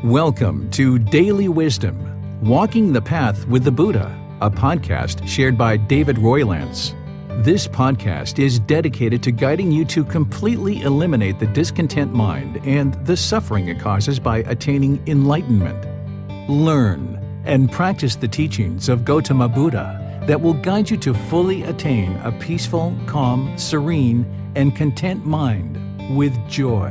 Welcome to Daily Wisdom, Walking the Path with the Buddha, a podcast shared by David Roylance. This podcast is dedicated to guiding you to completely eliminate the discontent mind and the suffering it causes by attaining enlightenment. Learn and practice the teachings of Gotama Buddha that will guide you to fully attain a peaceful, calm, serene, and content mind with joy.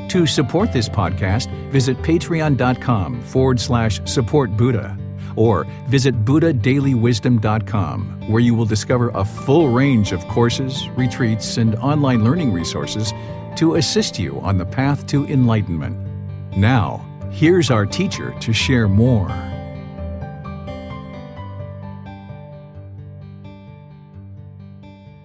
To support this podcast, visit patreon.com/support Buddha or visit buddhadailywisdom.com, where you will discover a full range of courses, retreats, and online learning resources to assist you on the path to enlightenment. Now, here's our teacher to share more.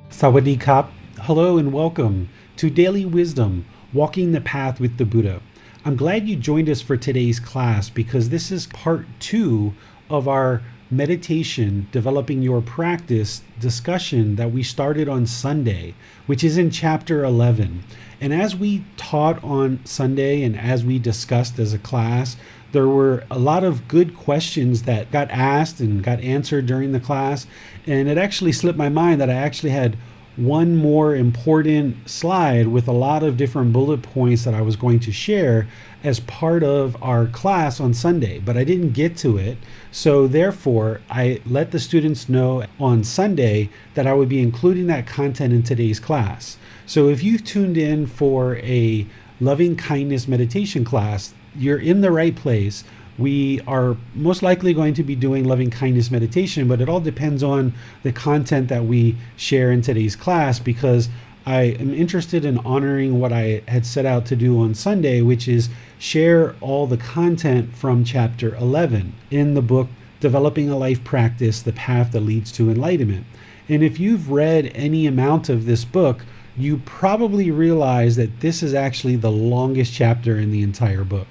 Sawadee Kap. Hello and welcome to Daily Wisdom, Walking the Path with the Buddha. I'm glad you joined us for today's class because this is part 2 of our meditation, developing your practice discussion that we started on Sunday, which is in chapter 11. And as we taught on Sunday and as we discussed as a class, there were a lot of good questions that got asked and got answered during the class. And it actually slipped my mind that I actually had one more important slide with a lot of different bullet points that I was going to share as part of our class on Sunday, but I didn't get to it. So therefore, I let the students know on Sunday that I would be including that content in today's class. So if you've tuned in for a loving kindness meditation class, you're in the right place. We are most likely going to be doing loving kindness meditation, but it all depends on the content that we share in today's class, because I am interested in honoring what I had set out to do on Sunday, which is share all the content from chapter 11 in the book, Developing a Life Practice, The Path That Leads to Enlightenment. And if you've read any amount of this book, you probably realize that this is actually the longest chapter in the entire book.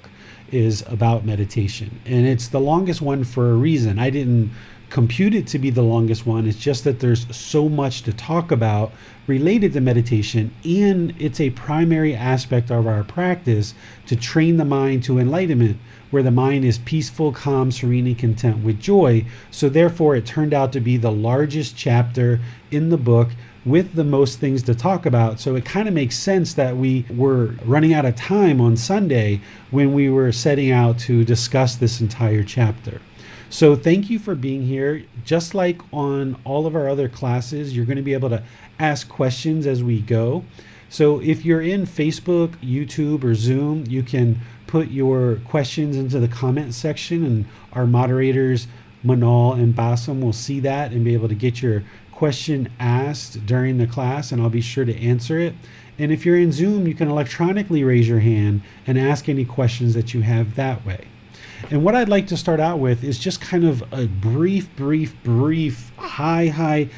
Is about meditation, and it's the longest one for a reason. I didn't compute it to be the longest one. It's just that there's so much to talk about related to meditation, and it's a primary aspect of our practice to train the mind to enlightenment, where the mind is peaceful, calm, serene, and content with joy. So therefore, it turned out to be the largest chapter in the book with the most things to talk about. So it kind of makes sense that we were running out of time on Sunday when we were setting out to discuss this entire chapter. So thank you for being here. Just like on all of our other classes, you're going to be able to ask questions as we go. So if you're in Facebook, YouTube, or Zoom, you can put your questions into the comment section, and our moderators, Manal and Bassam, will see that and be able to get your question asked during the class, and I'll be sure to answer it. And if you're in Zoom, you can electronically raise your hand and ask any questions that you have that way. And what I'd like to start out with is just kind of a brief, high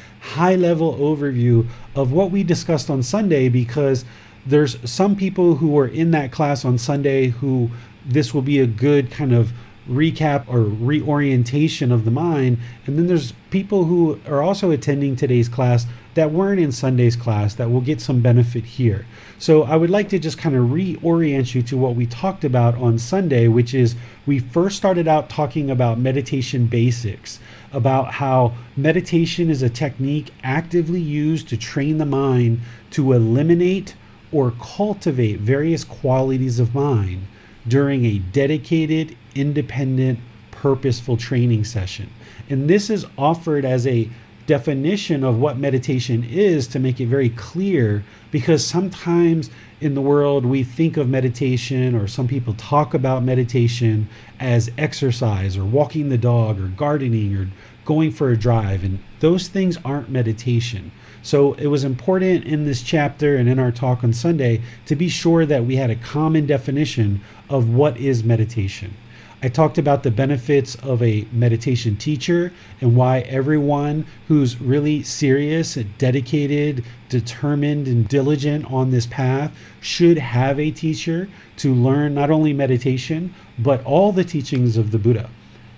level overview of what we discussed on Sunday, because there's some people who were in that class on Sunday who this will be a good kind of recap or reorientation of the mind, and then there's people who are also attending today's class that weren't in Sunday's class that will get some benefit here. So I would like to just kind of reorient you to what we talked about on Sunday, which is we first started out talking about meditation basics, about how meditation is a technique actively used to train the mind to eliminate or cultivate various qualities of mind during a dedicated, independent, purposeful training session. And this is offered as a definition of what meditation is to make it very clear, because sometimes in the world we think of meditation, or some people talk about meditation as exercise or walking the dog or gardening or going for a drive, and those things aren't meditation. So it was important in this chapter and in our talk on Sunday to be sure that we had a common definition of what is meditation. I talked about the benefits of a meditation teacher and why everyone who's really serious, dedicated, determined, and diligent on this path should have a teacher to learn not only meditation, but all the teachings of the Buddha.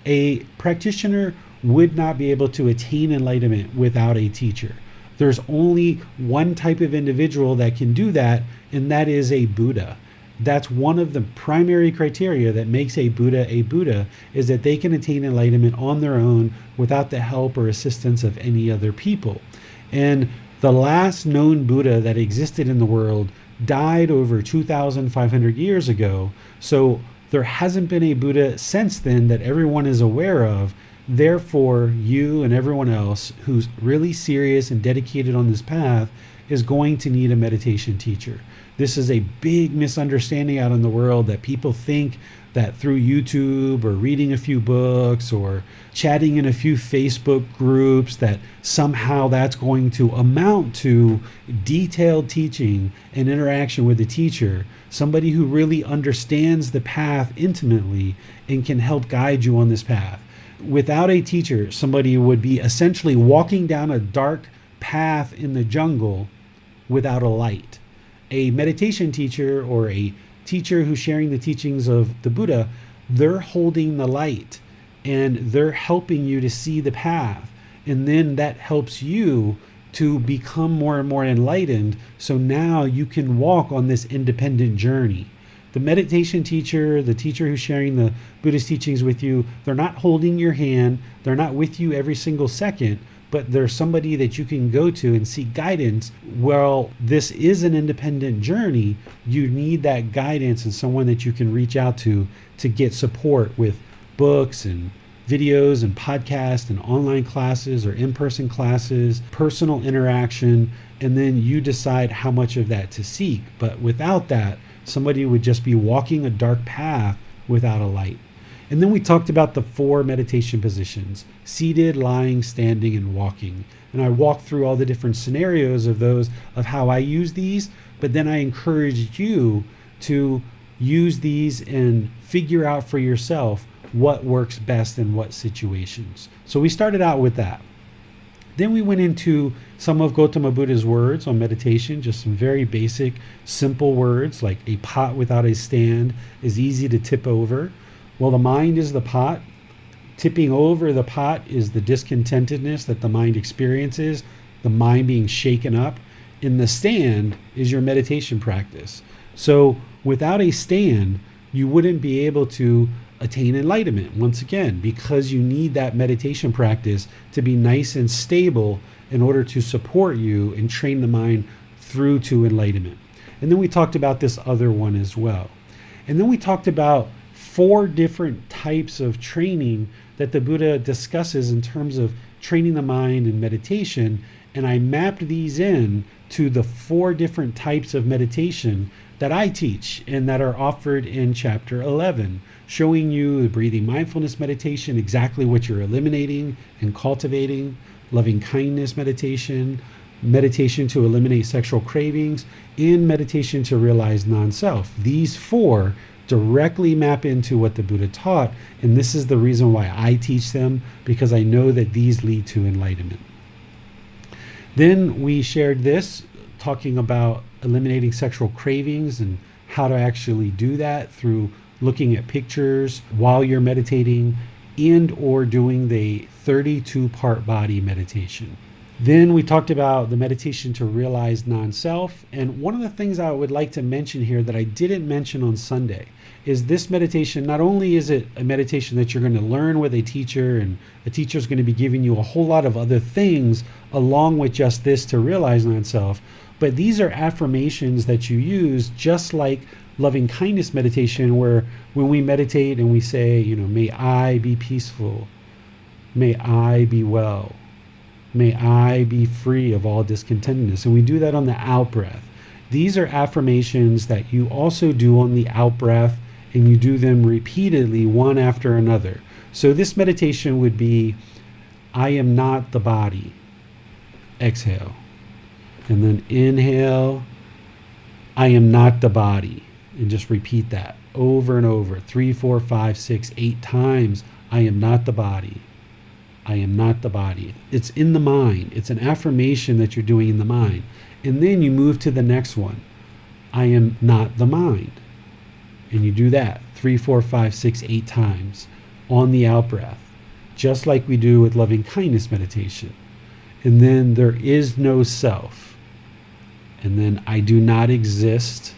A practitioner would not be able to attain enlightenment without a teacher. There's only one type of individual that can do that, and that is a Buddha. That's one of the primary criteria that makes a Buddha, is that they can attain enlightenment on their own without the help or assistance of any other people. And the last known Buddha that existed in the world died over 2,500 years ago. So there hasn't been a Buddha since then that everyone is aware of. Therefore, you and everyone else who's really serious and dedicated on this path is going to need a meditation teacher. This is a big misunderstanding out in the world, that people think that through YouTube or reading a few books or chatting in a few Facebook groups, that somehow that's going to amount to detailed teaching and interaction with the teacher, somebody who really understands the path intimately and can help guide you on this path. Without a teacher, somebody would be essentially walking down a dark path in the jungle without a light. A meditation teacher or a teacher who's sharing the teachings of the Buddha, they're holding the light and they're helping you to see the path. And then that helps you to become more and more enlightened. So now you can walk on this independent journey. The meditation teacher, the teacher who's sharing the Buddhist teachings with you, they're not holding your hand. They're not with you every single second, but there's somebody that you can go to and seek guidance. Well, this is an independent journey. You need that guidance and someone that you can reach out to get support with books and videos and podcasts and online classes or in-person classes, personal interaction, and then you decide how much of that to seek. But without that, somebody would just be walking a dark path without a light. And then we talked about the 4 meditation positions: seated, lying, standing, and walking. And I walked through all the different scenarios of those, of how I use these, but then I encouraged you to use these and figure out for yourself what works best in what situations. So we started out with that. Then we went into some of Gotama Buddha's words on meditation, just some very basic, simple words like a pot without a stand is easy to tip over. Well, the mind is the pot. Tipping over the pot is the discontentedness that the mind experiences, the mind being shaken up. And the stand is your meditation practice. So without a stand, you wouldn't be able to attain enlightenment, once again, because you need that meditation practice to be nice and stable in order to support you and train the mind through to enlightenment. And then we talked about this other one as well. And then we talked about 4 different types of training that the Buddha discusses in terms of training the mind and meditation. And I mapped these in to the 4 different types of meditation that I teach and that are offered in chapter 11, showing you the breathing mindfulness meditation, exactly what you're eliminating and cultivating, loving kindness meditation, meditation to eliminate sexual cravings, and meditation to realize non-self. These 4 directly map into what the Buddha taught, and this is the reason why I teach them, because I know that these lead to enlightenment. Then we shared this, talking about eliminating sexual cravings and how to actually do that through looking at pictures while you're meditating and or doing the 32-part body meditation. Then we talked about the meditation to realize non-self. And one of the things I would like to mention here that I didn't mention on Sunday is this meditation. Not only is it a meditation that you're going to learn with a teacher, and a teacher is going to be giving you a whole lot of other things along with just this to realize non-self, but these are affirmations that you use just like loving kindness meditation, where when we meditate and we say, may I be peaceful, may I be well, may I be free of all discontentedness. And we do that on the out breath. These are affirmations that you also do on the out breath, and you do them repeatedly, one after another. So this meditation would be, I am not the body. Exhale. And then inhale, I am not the body. And just repeat that over and over, 3, 4, 5, 6, 8 times. I am not the body. I am not the body. It's in the mind. It's an affirmation that you're doing in the mind. And then you move to the next one. I am not the mind. And you do that 3, 4, 5, 6, 8 times on the out breath, just like we do with loving kindness meditation. And then there is no self. And then I do not exist.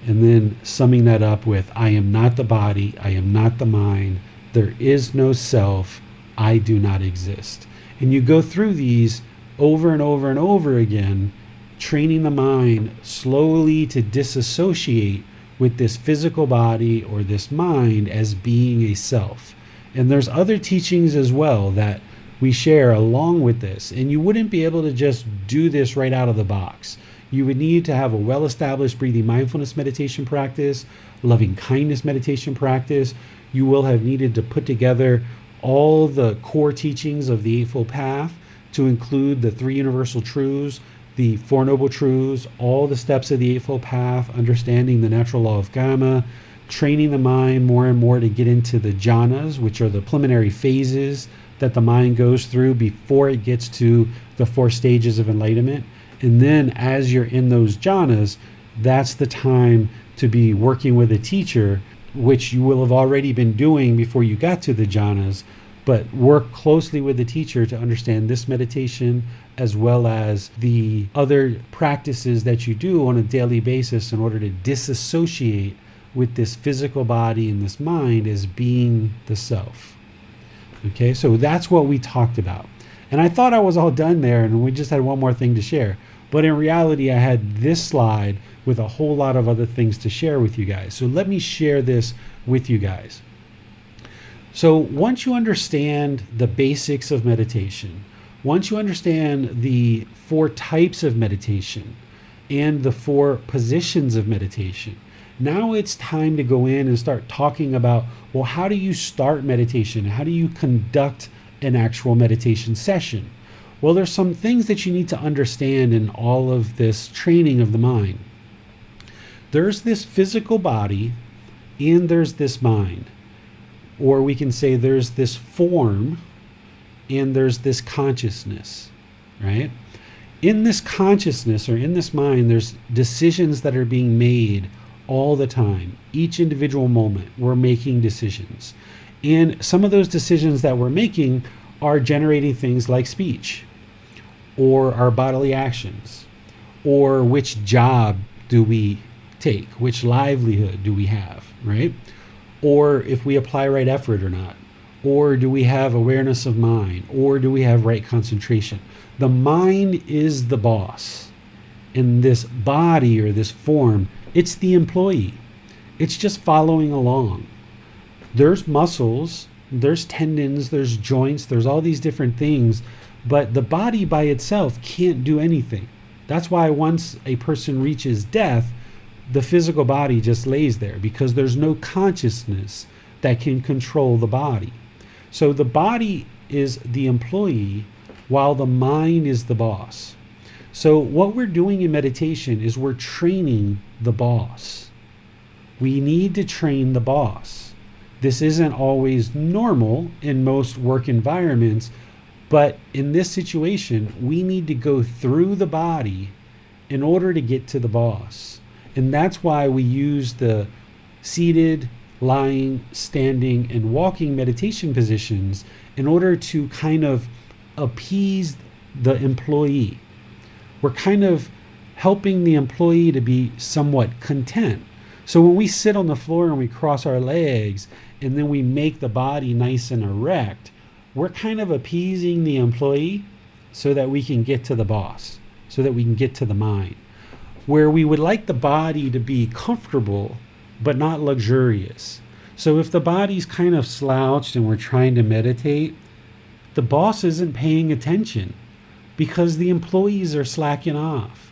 And then summing that up with, I am not the body, I am not the mind, there is no self, I do not exist. And you go through these over and over and over again, training the mind slowly to disassociate with this physical body or this mind as being a self. And there's other teachings as well that we share along with this. And you wouldn't be able to just do this right out of the box. You would need to have a well-established breathing mindfulness meditation practice, loving kindness meditation practice. You will have needed to put together all the core teachings of the Eightfold Path to include the 3 universal truths, the 4 noble truths, all the steps of the Eightfold Path, understanding the natural law of karma, training the mind more and more to get into the jhanas, which are the preliminary phases that the mind goes through before it gets to the 4 stages of enlightenment. And then as you're in those jhanas, that's the time to be working with a teacher, which you will have already been doing before you got to the jhanas, but work closely with the teacher to understand this meditation as well as the other practices that you do on a daily basis in order to disassociate with this physical body and this mind as being the self. Okay, so that's what we talked about. And I thought I was all done there and we just had one more thing to share. But in reality, I had this slide with a whole lot of other things to share with you guys. So let me share this with you guys. So once you understand the basics of meditation, once you understand the 4 types of meditation and the 4 positions of meditation, now it's time to go in and start talking about, well, how do you start meditation? How do you conduct an actual meditation session? Well, there's some things that you need to understand in all of this training of the mind. There's this physical body and there's this mind. Or we can say there's this form and there's this consciousness, right? In this consciousness or in this mind, there's decisions that are being made all the time. Each individual moment, we're making decisions. And some of those decisions that we're making are generating things like speech, or our bodily actions, or which job do we take, which livelihood do we have, right? Or if we apply right effort or not, or do we have awareness of mind, or do we have right concentration? The mind is the boss. In this body or this form, it's the employee. It's just following along. There's muscles, there's tendons, there's joints, there's all these different things, but the body by itself can't do anything. That's why once a person reaches death, the physical body just lays there because there's no consciousness that can control the body. So the body is the employee while the mind is the boss. So what we're doing in meditation is we're training the boss. We need to train the boss. This isn't always normal in most work environments, but in this situation, we need to go through the body in order to get to the boss. And that's why we use the seated, lying, standing, and walking meditation positions in order to kind of appease the employee. We're kind of helping the employee to be somewhat content. So when we sit on the floor and we cross our legs and then we make the body nice and erect, we're kind of appeasing the employee so that we can get to the boss, so that we can get to the mind. Where we would like the body to be comfortable but not luxurious. So if the body's kind of slouched and we're trying to meditate, the boss isn't paying attention because the employees are slacking off.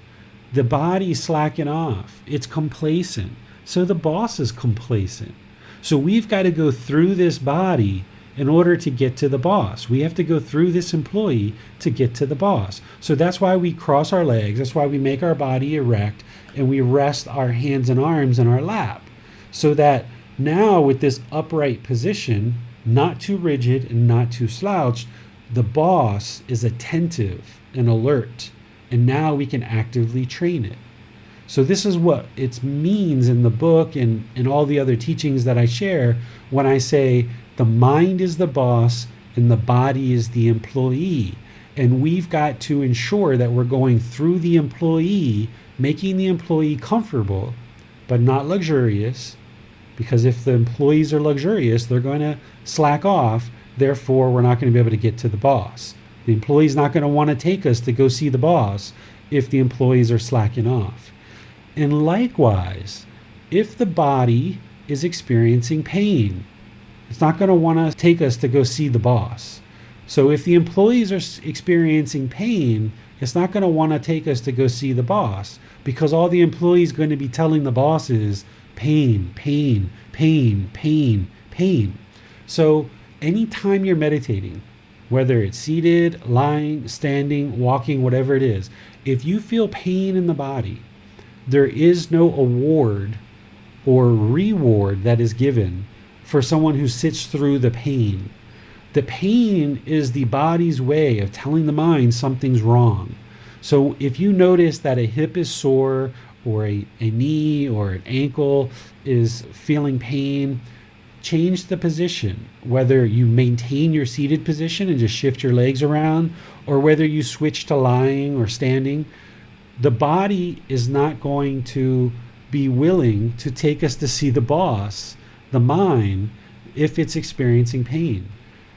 The body's slacking off. It's complacent. So the boss is complacent. So we've got to go through this body in order to get to the boss. We have to go through this employee to get to the boss. So that's why we cross our legs. That's why we make our body erect and we rest our hands and arms in our lap. So that now with this upright position, not too rigid and not too slouched, the boss is attentive and alert. And now we can actively train it. So this is what it means in the book and all the other teachings that I share when I say the mind is the boss and the body is the employee. And we've got to ensure that we're going through the employee, making the employee comfortable but not luxurious, because if the employees are luxurious, they're going to slack off. Therefore, we're not going to be able to get to the boss. The employee's not going to want to take us to go see the boss if the employees are slacking off. And likewise, if the body is experiencing pain, it's not going to want to take us to go see the boss. So if the employees are experiencing pain, it's not going to want to take us to go see the boss, because all the employees are going to be telling the boss is pain, pain, pain, pain, pain. So anytime you're meditating, whether it's seated, lying, standing, walking, whatever it is, if you feel pain in the body, there is no award or reward that is given for someone who sits through the pain. The pain is the body's way of telling the mind something's wrong. So if you notice that a hip is sore, or a knee or an ankle is feeling pain, change the position, whether you maintain your seated position and just shift your legs around, or whether you switch to lying or standing. The body is not going to be willing to take us to see the boss, the mind, if it's experiencing pain.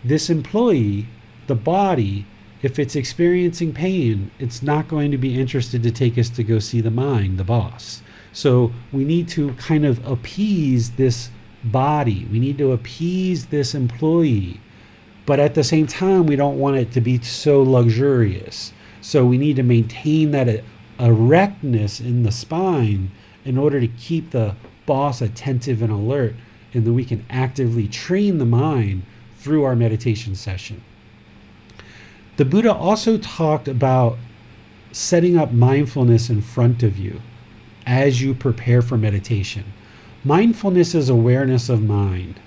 This employee, the body, if it's experiencing pain, it's not going to be interested to take us to go see the mind, the boss. So we need to kind of appease this body. We need to appease this employee. But at the same time, we don't want it to be so luxurious. So we need to maintain that erectness in the spine in order to keep the boss attentive and alert. And then we can actively train the mind through our meditation session. The Buddha also talked about setting up mindfulness in front of you as you prepare for meditation. Mindfulness is awareness of mind.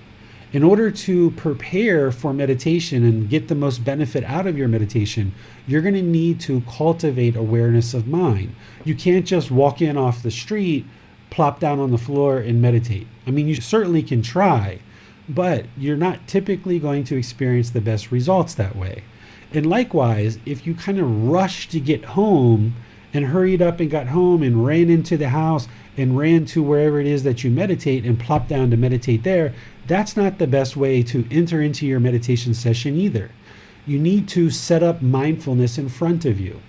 In order to prepare for meditation and get the most benefit out of your meditation, you're going to need to cultivate awareness of mind. You can't just walk in off the street, plop down on the floor and meditate. I mean, you certainly can try, but you're not typically going to experience the best results that way. And likewise, if you kind of rush to get home and hurried up and got home and ran into the house and ran to wherever it is that you meditate and plop down to meditate there, that's not the best way to enter into your meditation session either. You need to set up mindfulness in front of you.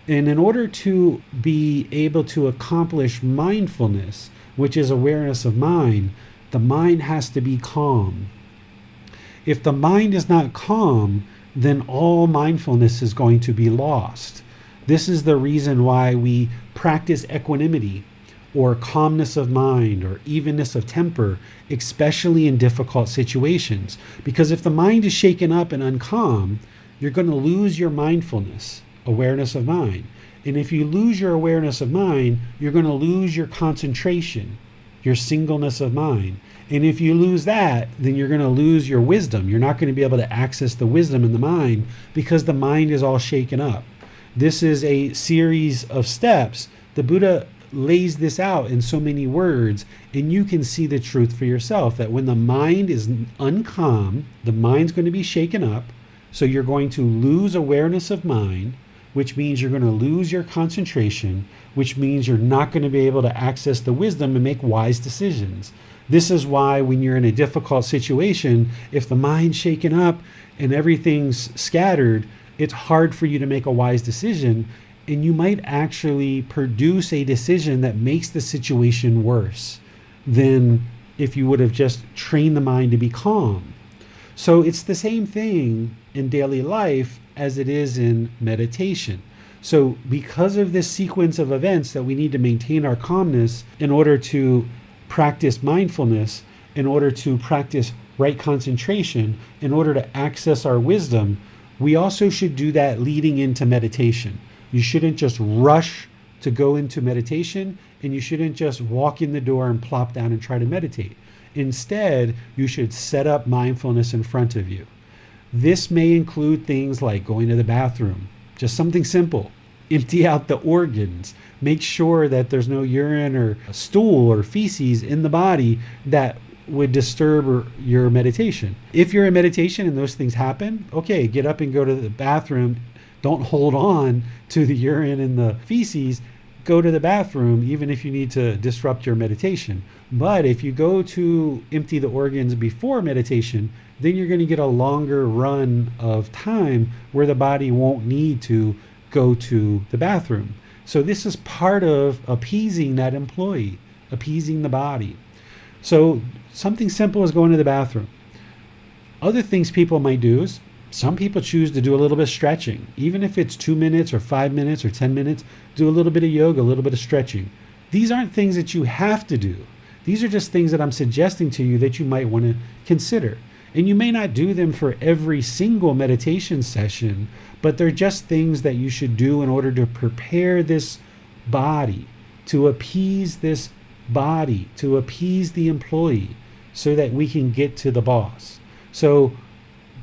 And in order to be able to accomplish mindfulness, which is awareness of mind, the mind has to be calm. If the mind is not calm, then all mindfulness is going to be lost. This is the reason why we practice equanimity or calmness of mind or evenness of temper, especially in difficult situations. Because if the mind is shaken up and uncalm, you're going to lose your mindfulness, awareness of mind. And if you lose your awareness of mind, you're going to lose your concentration, your singleness of mind. And if you lose that, then you're going to lose your wisdom. You're not going to be able to access the wisdom in the mind because the mind is all shaken up. This is a series of steps. The Buddha lays this out in so many words, and you can see the truth for yourself that when the mind is uncalm, the mind's going to be shaken up. So you're going to lose awareness of mind, which means you're going to lose your concentration, which means you're not going to be able to access the wisdom and make wise decisions. This is why when you're in a difficult situation, if the mind's shaken up and everything's scattered, it's hard for you to make a wise decision, and you might actually produce a decision that makes the situation worse than if you would have just trained the mind to be calm. So it's the same thing in daily life as it is in meditation. So because of this sequence of events that we need to maintain our calmness in order to practice mindfulness, in order to practice right concentration, in order to access our wisdom, we also should do that leading into meditation. You shouldn't just rush to go into meditation, and you shouldn't just walk in the door and plop down and try to meditate. Instead, you should set up mindfulness in front of you. This may include things like going to the bathroom, just something simple. Empty out the organs. Make sure that there's no urine or stool or feces in the body that would disturb your meditation. If you're in meditation and those things happen, okay, get up and go to the bathroom. Don't hold on to the urine and the feces. go to the bathroom, even if you need to disrupt your meditation. But if you go to empty the organs before meditation, then you're going to get a longer run of time where the body won't need to go to the bathroom. So this is part of appeasing that employee, appeasing the body. So something simple is going to the bathroom. Other things people might do is some people choose to do a little bit of stretching. Even if it's 2 minutes or 5 minutes or 10 minutes, do a little bit of yoga, a little bit of stretching. These aren't things that you have to do. These are just things that I'm suggesting to you that you might want to consider. And you may not do them for every single meditation session, but they're just things that you should do in order to prepare this body, to appease this body, to appease the employee so that we can get to the boss. So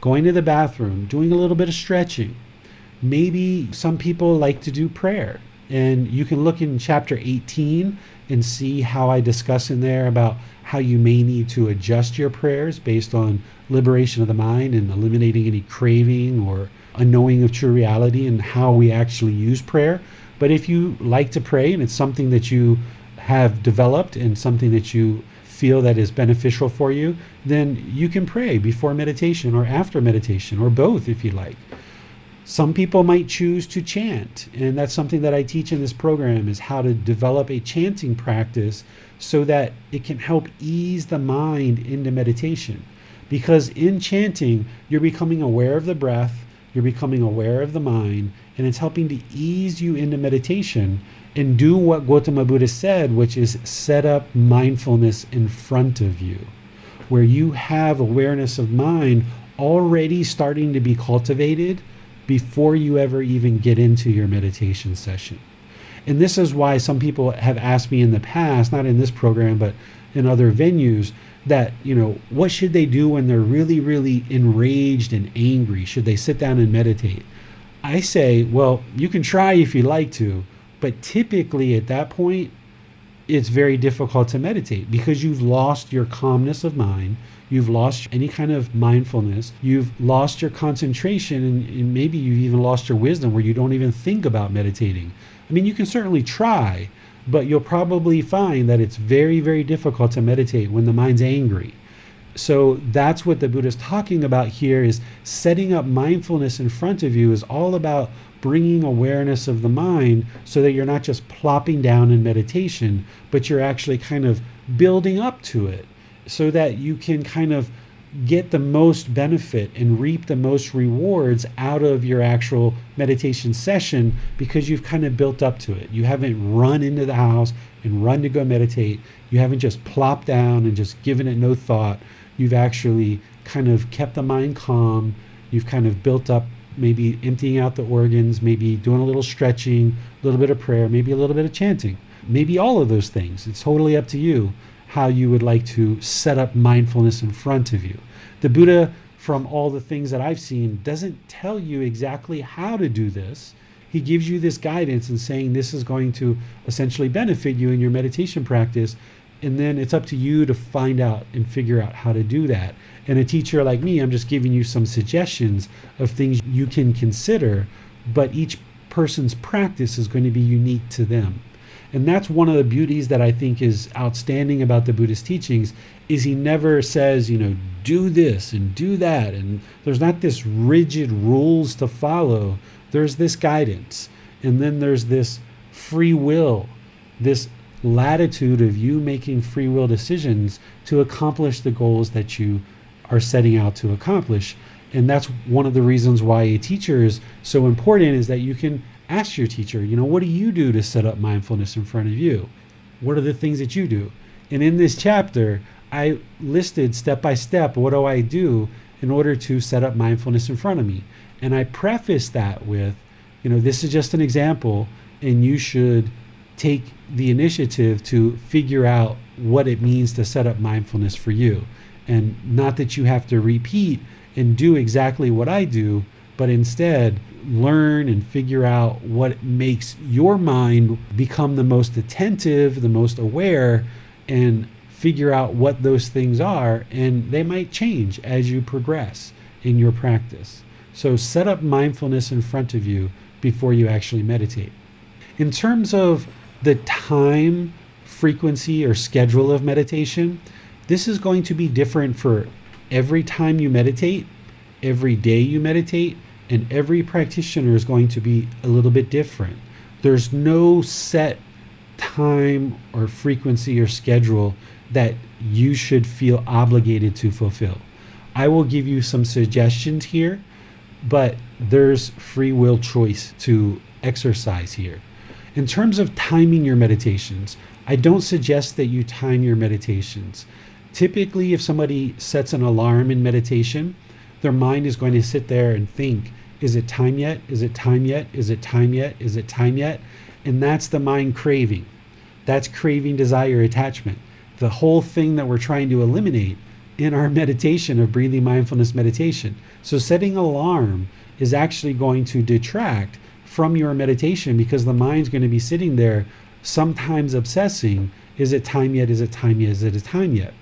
going to the bathroom, doing a little bit of stretching. Maybe some people like to do prayer. And you can look in chapter 18 and see how I discuss in there about how you may need to adjust your prayers based on liberation of the mind and eliminating any craving or a knowing of true reality and how we actually use prayer. But if you like to pray and it's something that you have developed and something that you feel that is beneficial for you, then you can pray before meditation or after meditation or both if you like. Some people might choose to chant, and that's something that I teach in this program, is how to develop a chanting practice so that it can help ease the mind into meditation. Because in chanting, you're becoming aware of the breath, you're becoming aware of the mind, and it's helping to ease you into meditation and do what Gotama Buddha said, which is set up mindfulness in front of you, where you have awareness of mind already starting to be cultivated before you ever even get into your meditation session. And this is why some people have asked me in the past, not in this program, but in other venues, that, what should they do when they're really, really enraged and angry? Should they sit down and meditate? I say, well, you can try if you like to, but typically at that point, it's very difficult to meditate because you've lost your calmness of mind. You've lost any kind of mindfulness. You've lost your concentration, and maybe you've even lost your wisdom where you don't even think about meditating. I mean, you can certainly try, but you'll probably find that it's very, very difficult to meditate when the mind's angry. So that's what the Buddha's talking about here, is setting up mindfulness in front of you is all about bringing awareness of the mind so that you're not just plopping down in meditation, but you're actually kind of building up to it so that you can kind of get the most benefit and reap the most rewards out of your actual meditation session because you've kind of built up to it. You haven't run into the house and run to go meditate. You haven't just plopped down and just given it no thought. You've actually kind of kept the mind calm. You've kind of built up, maybe emptying out the organs, maybe doing a little stretching, a little bit of prayer, maybe a little bit of chanting, maybe all of those things. It's totally up to you how you would like to set up mindfulness in front of you. The Buddha, from all the things that I've seen, doesn't tell you exactly how to do this. He gives you this guidance and saying this is going to essentially benefit you in your meditation practice. And then it's up to you to find out and figure out how to do that. And a teacher like me, I'm just giving you some suggestions of things you can consider, but each person's practice is going to be unique to them. And that's one of the beauties that I think is outstanding about the Buddhist teachings, is he never says, do this and do that. And there's not this rigid rules to follow. There's this guidance. And then there's this free will, this latitude of you making free will decisions to accomplish the goals that you are setting out to accomplish. And that's one of the reasons why a teacher is so important, is that you can ask your teacher, what do you do to set up mindfulness in front of you? What are the things that you do? And in this chapter, I listed step by step, what do I do in order to set up mindfulness in front of me? And I preface that with, this is just an example, and you should take the initiative to figure out what it means to set up mindfulness for you. And not that you have to repeat and do exactly what I do, but instead learn and figure out what makes your mind become the most attentive, the most aware, and figure out what those things are. And they might change as you progress in your practice. So set up mindfulness in front of you before you actually meditate. In terms of The time, frequency, or schedule of meditation, this is going to be different for every time you meditate, every day you meditate, and every practitioner is going to be a little bit different. There's no set time or frequency or schedule that you should feel obligated to fulfill. I will give you some suggestions here, but there's free will choice to exercise here. In terms of timing your meditations, I don't suggest that you time your meditations. Typically, if somebody sets an alarm in meditation, their mind is going to sit there and think, is it time yet? Is it time yet? Is it time yet? Is it time yet? And that's the mind craving. That's craving, desire, attachment. The whole thing that we're trying to eliminate in our meditation of breathing mindfulness meditation. So setting an alarm is actually going to detract from your meditation because the mind's going to be sitting there sometimes obsessing, is it time yet? Is it time yet? Is it time yet?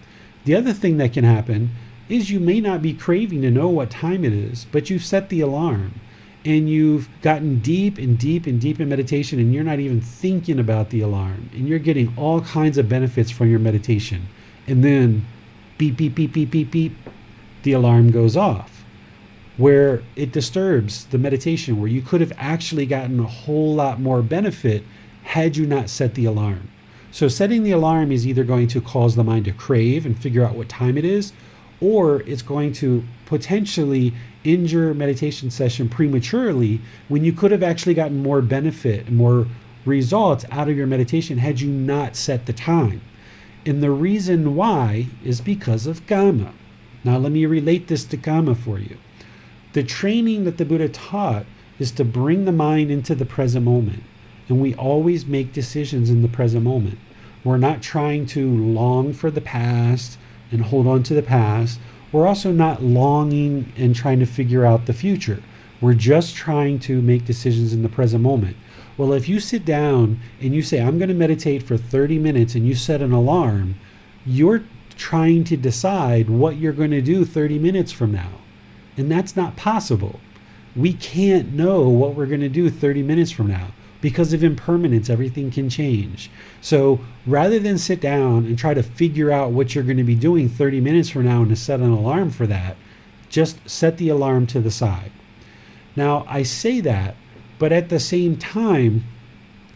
The other thing that can happen is you may not be craving to know what time it is, but you've set the alarm and you've gotten deep and deep and deep in meditation and you're not even thinking about the alarm and you're getting all kinds of benefits from your meditation. And then beep, beep, beep, beep, beep, beep, the alarm goes off, where it disturbs the meditation, where you could have actually gotten a whole lot more benefit had you not set the alarm. So setting the alarm is either going to cause the mind to crave and figure out what time it is, or it's going to potentially end your meditation session prematurely when you could have actually gotten more benefit and more results out of your meditation had you not set the time. And the reason why is because of Gama. Now let me relate this to Gama for you. The training that the Buddha taught is to bring the mind into the present moment. And we always make decisions in the present moment. We're not trying to long for the past and hold on to the past. We're also not longing and trying to figure out the future. We're just trying to make decisions in the present moment. Well, if you sit down and you say, I'm going to meditate for 30 minutes and you set an alarm, you're trying to decide what you're going to do 30 minutes from now. And that's not possible. We can't know what we're going to do 30 minutes from now. Because of impermanence, everything can change. So rather than sit down and try to figure out what you're going to be doing 30 minutes from now and to set an alarm for that, just set the alarm to the side. Now, I say that, but at the same time,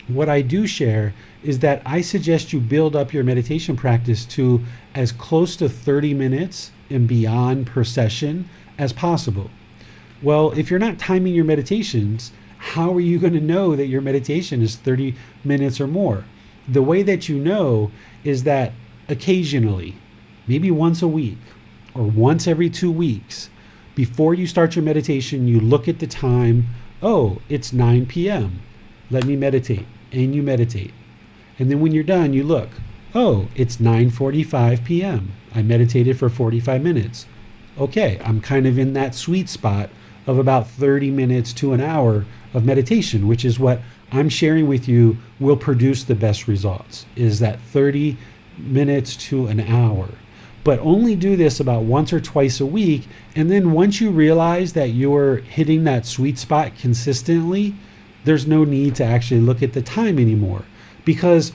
what I do share is that I suggest you build up your meditation practice to as close to 30 minutes and beyond per session as possible. Well, if you're not timing your meditations, how are you going to know that your meditation is 30 minutes or more? The way that you know is that occasionally, maybe once a week or once every 2 weeks, before you start your meditation, you look at the time. Oh, it's 9 p.m. Let me meditate. And you meditate. And then when you're done, you look. Oh, it's 9:45 p.m. I meditated for 45 minutes. Okay, I'm kind of in that sweet spot of about 30 minutes to an hour of meditation, which is what I'm sharing with you will produce the best results, is that 30 minutes to an hour. But only do this about once or twice a week. And then once you realize that you're hitting that sweet spot consistently, there's no need to actually look at the time anymore, because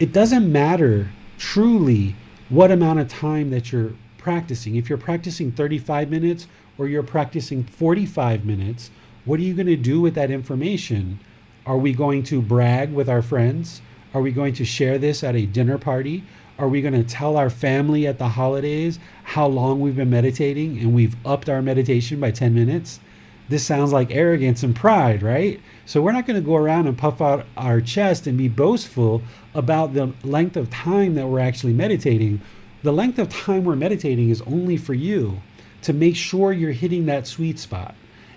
it doesn't matter truly what amount of time that you're practicing. If you're practicing 35 minutes or you're practicing 45 minutes, what are you going to do with that information? Are we going to brag with our friends? Are we going to share this at a dinner party? Are we going to tell our family at the holidays how long we've been meditating and we've upped our meditation by 10 minutes? This sounds like arrogance and pride, right? So we're not going to go around and puff out our chest and be boastful about the length of time that we're actually meditating. The length of time we're meditating is only for you to make sure you're hitting that sweet spot.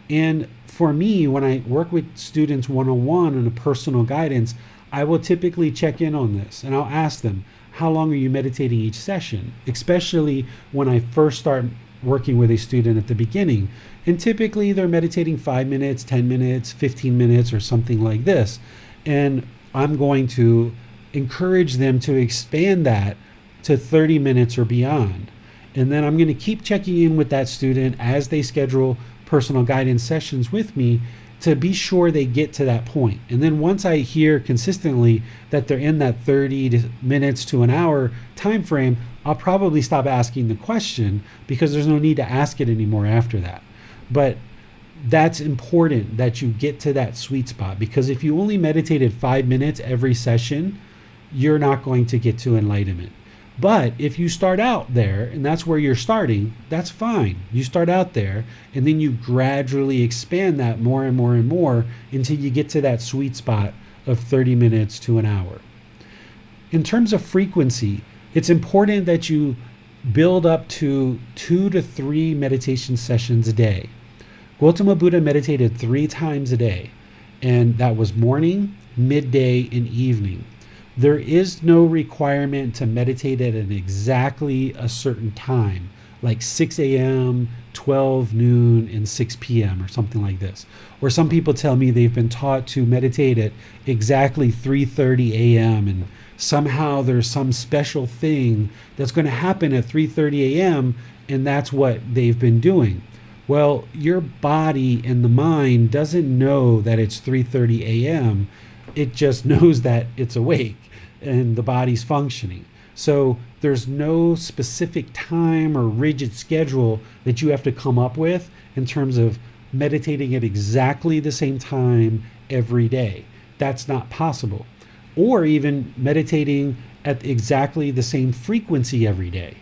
And for me, when I work with students one-on-one on a personal guidance, I will typically check in on this and I'll ask them, how long are you meditating each session? Especially when I first start working with a student at the beginning. And typically they're meditating 5 minutes, 10 minutes, 15 minutes, or something like this. And I'm going to encourage them to expand that to 30 minutes or beyond. And then I'm going to keep checking in with that student as they schedule personal guidance sessions with me to be sure they get to that point. And then once I hear consistently that they're in that 30 minutes to an hour time frame, I'll probably stop asking the question because there's no need to ask it anymore after that. But that's important that you get to that sweet spot, because if you only meditated 5 minutes every session, you're not going to get to enlightenment. But if you start out there, and that's where you're starting, that's fine. You start out there, and then you gradually expand that more and more and more until you get to that sweet spot of 30 minutes to an hour. In terms of frequency, it's important that you build up to 2 to 3 meditation sessions a day. Gotama Buddha meditated 3 times a day, and that was morning, midday, and evening. There is no requirement to meditate at an exactly a certain time, like 6 a.m., 12 noon, and 6 p.m. or something like this. Or some people tell me they've been taught to meditate at exactly 3:30 a.m. and somehow there's some special thing that's going to happen at 3:30 a.m. and that's what they've been doing. Well, your body and the mind doesn't know that it's 3:30 a.m. It just knows that it's awake and the body's functioning. So there's no specific time or rigid schedule that you have to come up with in terms of meditating at exactly the same time every day. That's not possible. Or even meditating at exactly the same frequency every day.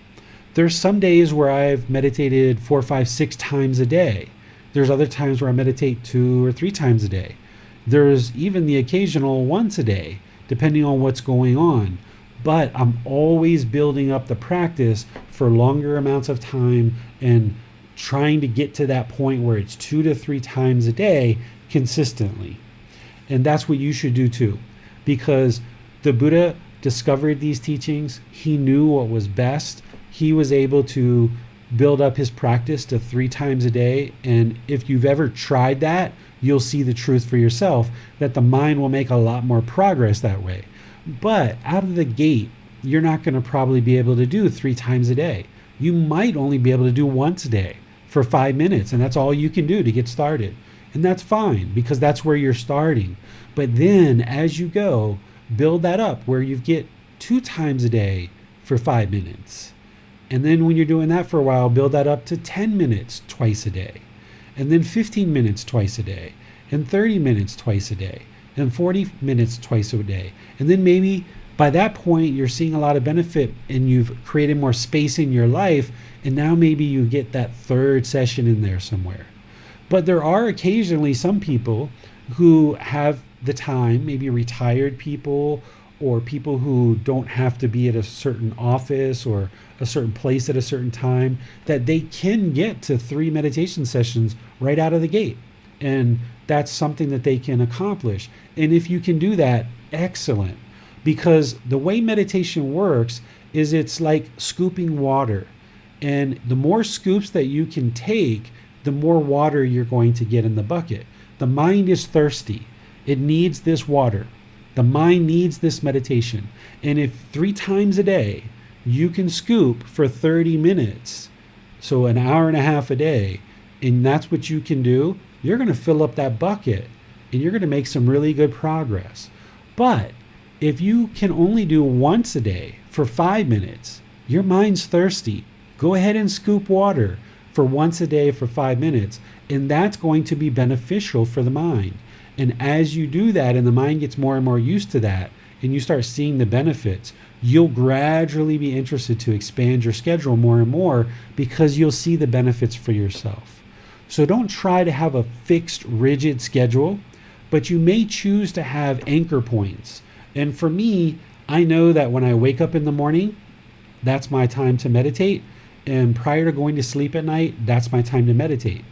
There's some days where I've meditated 4, 5, 6 times a day. There's other times where I meditate 2 or 3 times a day. There's even the occasional once a day, depending on what's going on. But I'm always building up the practice for longer amounts of time and trying to get to that point where it's 2 to 3 times a day consistently. And that's what you should do too, because the Buddha discovered these teachings. He knew what was best. He was able to build up his practice to 3 times a day. And if you've ever tried that, you'll see the truth for yourself that the mind will make a lot more progress that way. But out of the gate, you're not going to probably be able to do 3 times a day. You might only be able to do once a day for 5 minutes, and that's all you can do to get started. And that's fine, because that's where you're starting. But then as you go, build that up where you get 2 times a day for 5 minutes. And then when you're doing that for a while, build that up to 10 minutes twice a day. And then 15 minutes twice a day, and 30 minutes twice a day, and 40 minutes twice a day. And then maybe by that point, you're seeing a lot of benefit and you've created more space in your life. And now maybe you get that 3rd session in there somewhere. But there are occasionally some people who have the time, maybe retired people or people who don't have to be at a certain office or a certain place at a certain time, that they can get to 3 meditation sessions right out of the gate. And that's something that they can accomplish. And if you can do that, excellent. Because the way meditation works is it's like scooping water. And the more scoops that you can take, the more water you're going to get in the bucket. The mind is thirsty. It needs this water. The mind needs this meditation. And if 3 times a day you can scoop for 30 minutes, so an hour and a half a day, and that's what you can do, you're going to fill up that bucket and you're going to make some really good progress. But if you can only do once a day for 5 minutes, your mind's thirsty. Go ahead and scoop water for once a day for 5 minutes, and that's going to be beneficial for the mind. And as you do that and the mind gets more and more used to that and you start seeing the benefits, you'll gradually be interested to expand your schedule more and more because you'll see the benefits for yourself. So don't try to have a fixed, rigid schedule, but you may choose to have anchor points. And for me, I know that when I wake up in the morning, that's my time to meditate. And prior to going to sleep at night, that's my time to meditate.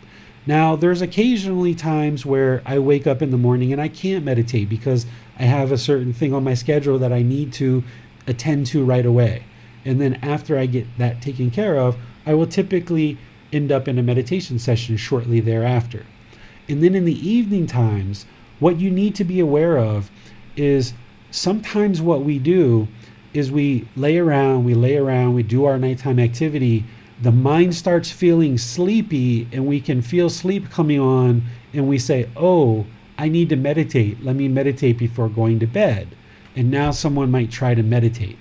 Now, there's occasionally times where I wake up in the morning and I can't meditate because I have a certain thing on my schedule that I need to attend to right away. And then after I get that taken care of, I will typically end up in a meditation session shortly thereafter. And then in the evening times, what you need to be aware of is sometimes what we do is we lay around, we do our nighttime activity, the mind starts feeling sleepy, and we can feel sleep coming on, and we say, oh, I need to meditate. Let me meditate before going to bed. And now someone might try to meditate.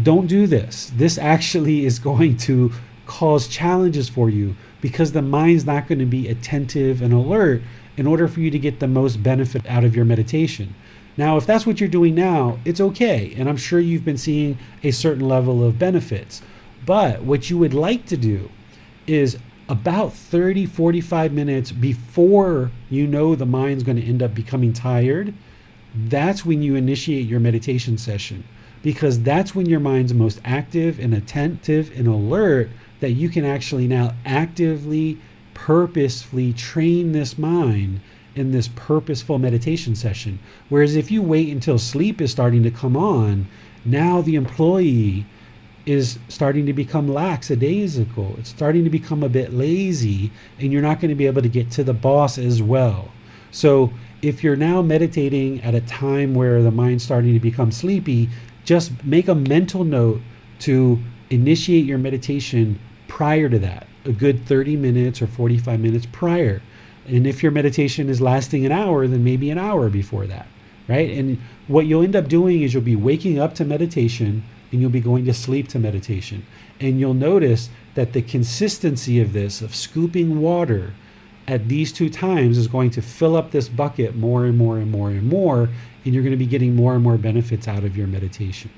Don't do this. This actually is going to cause challenges for you, because the mind's not going to be attentive and alert in order for you to get the most benefit out of your meditation. Now, if that's what you're doing now, it's okay. And I'm sure you've been seeing a certain level of benefits. But what you would like to do is about 30, 45 minutes before you know the mind's going to end up becoming tired, that's when you initiate your meditation session, because that's when your mind's most active and attentive and alert, that you can actually now actively, purposefully train this mind in this purposeful meditation session. Whereas if you wait until sleep is starting to come on, now the employee is starting to become lackadaisical. It's starting to become a bit lazy, and you're not going to be able to get to the boss as well. So if you're now meditating at a time where the mind's starting to become sleepy, just make a mental note to initiate your meditation prior to that, a good 30 minutes or 45 minutes prior. And if your meditation is lasting an hour, then maybe an hour before that, right? And what you'll end up doing is you'll be waking up to meditation, and you'll be going to sleep to meditation. And you'll notice that the consistency of this, of scooping water at these two times, is going to fill up this bucket more and more and more and more, and you're going to be getting more and more benefits out of your meditation.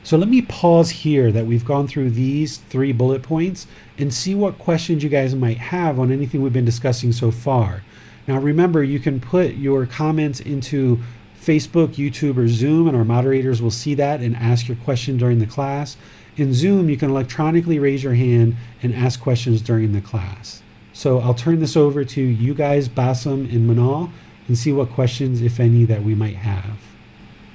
So let me pause here that we've gone through these 3 bullet points and see what questions you guys might have on anything we've been discussing so far. Now remember, you can put your comments into Facebook, YouTube, or Zoom, and our moderators will see that and ask your question during the class. In Zoom, you can electronically raise your hand and ask questions during the class. So I'll turn this over to you guys, Basam and Manal, and see what questions, if any, that we might have.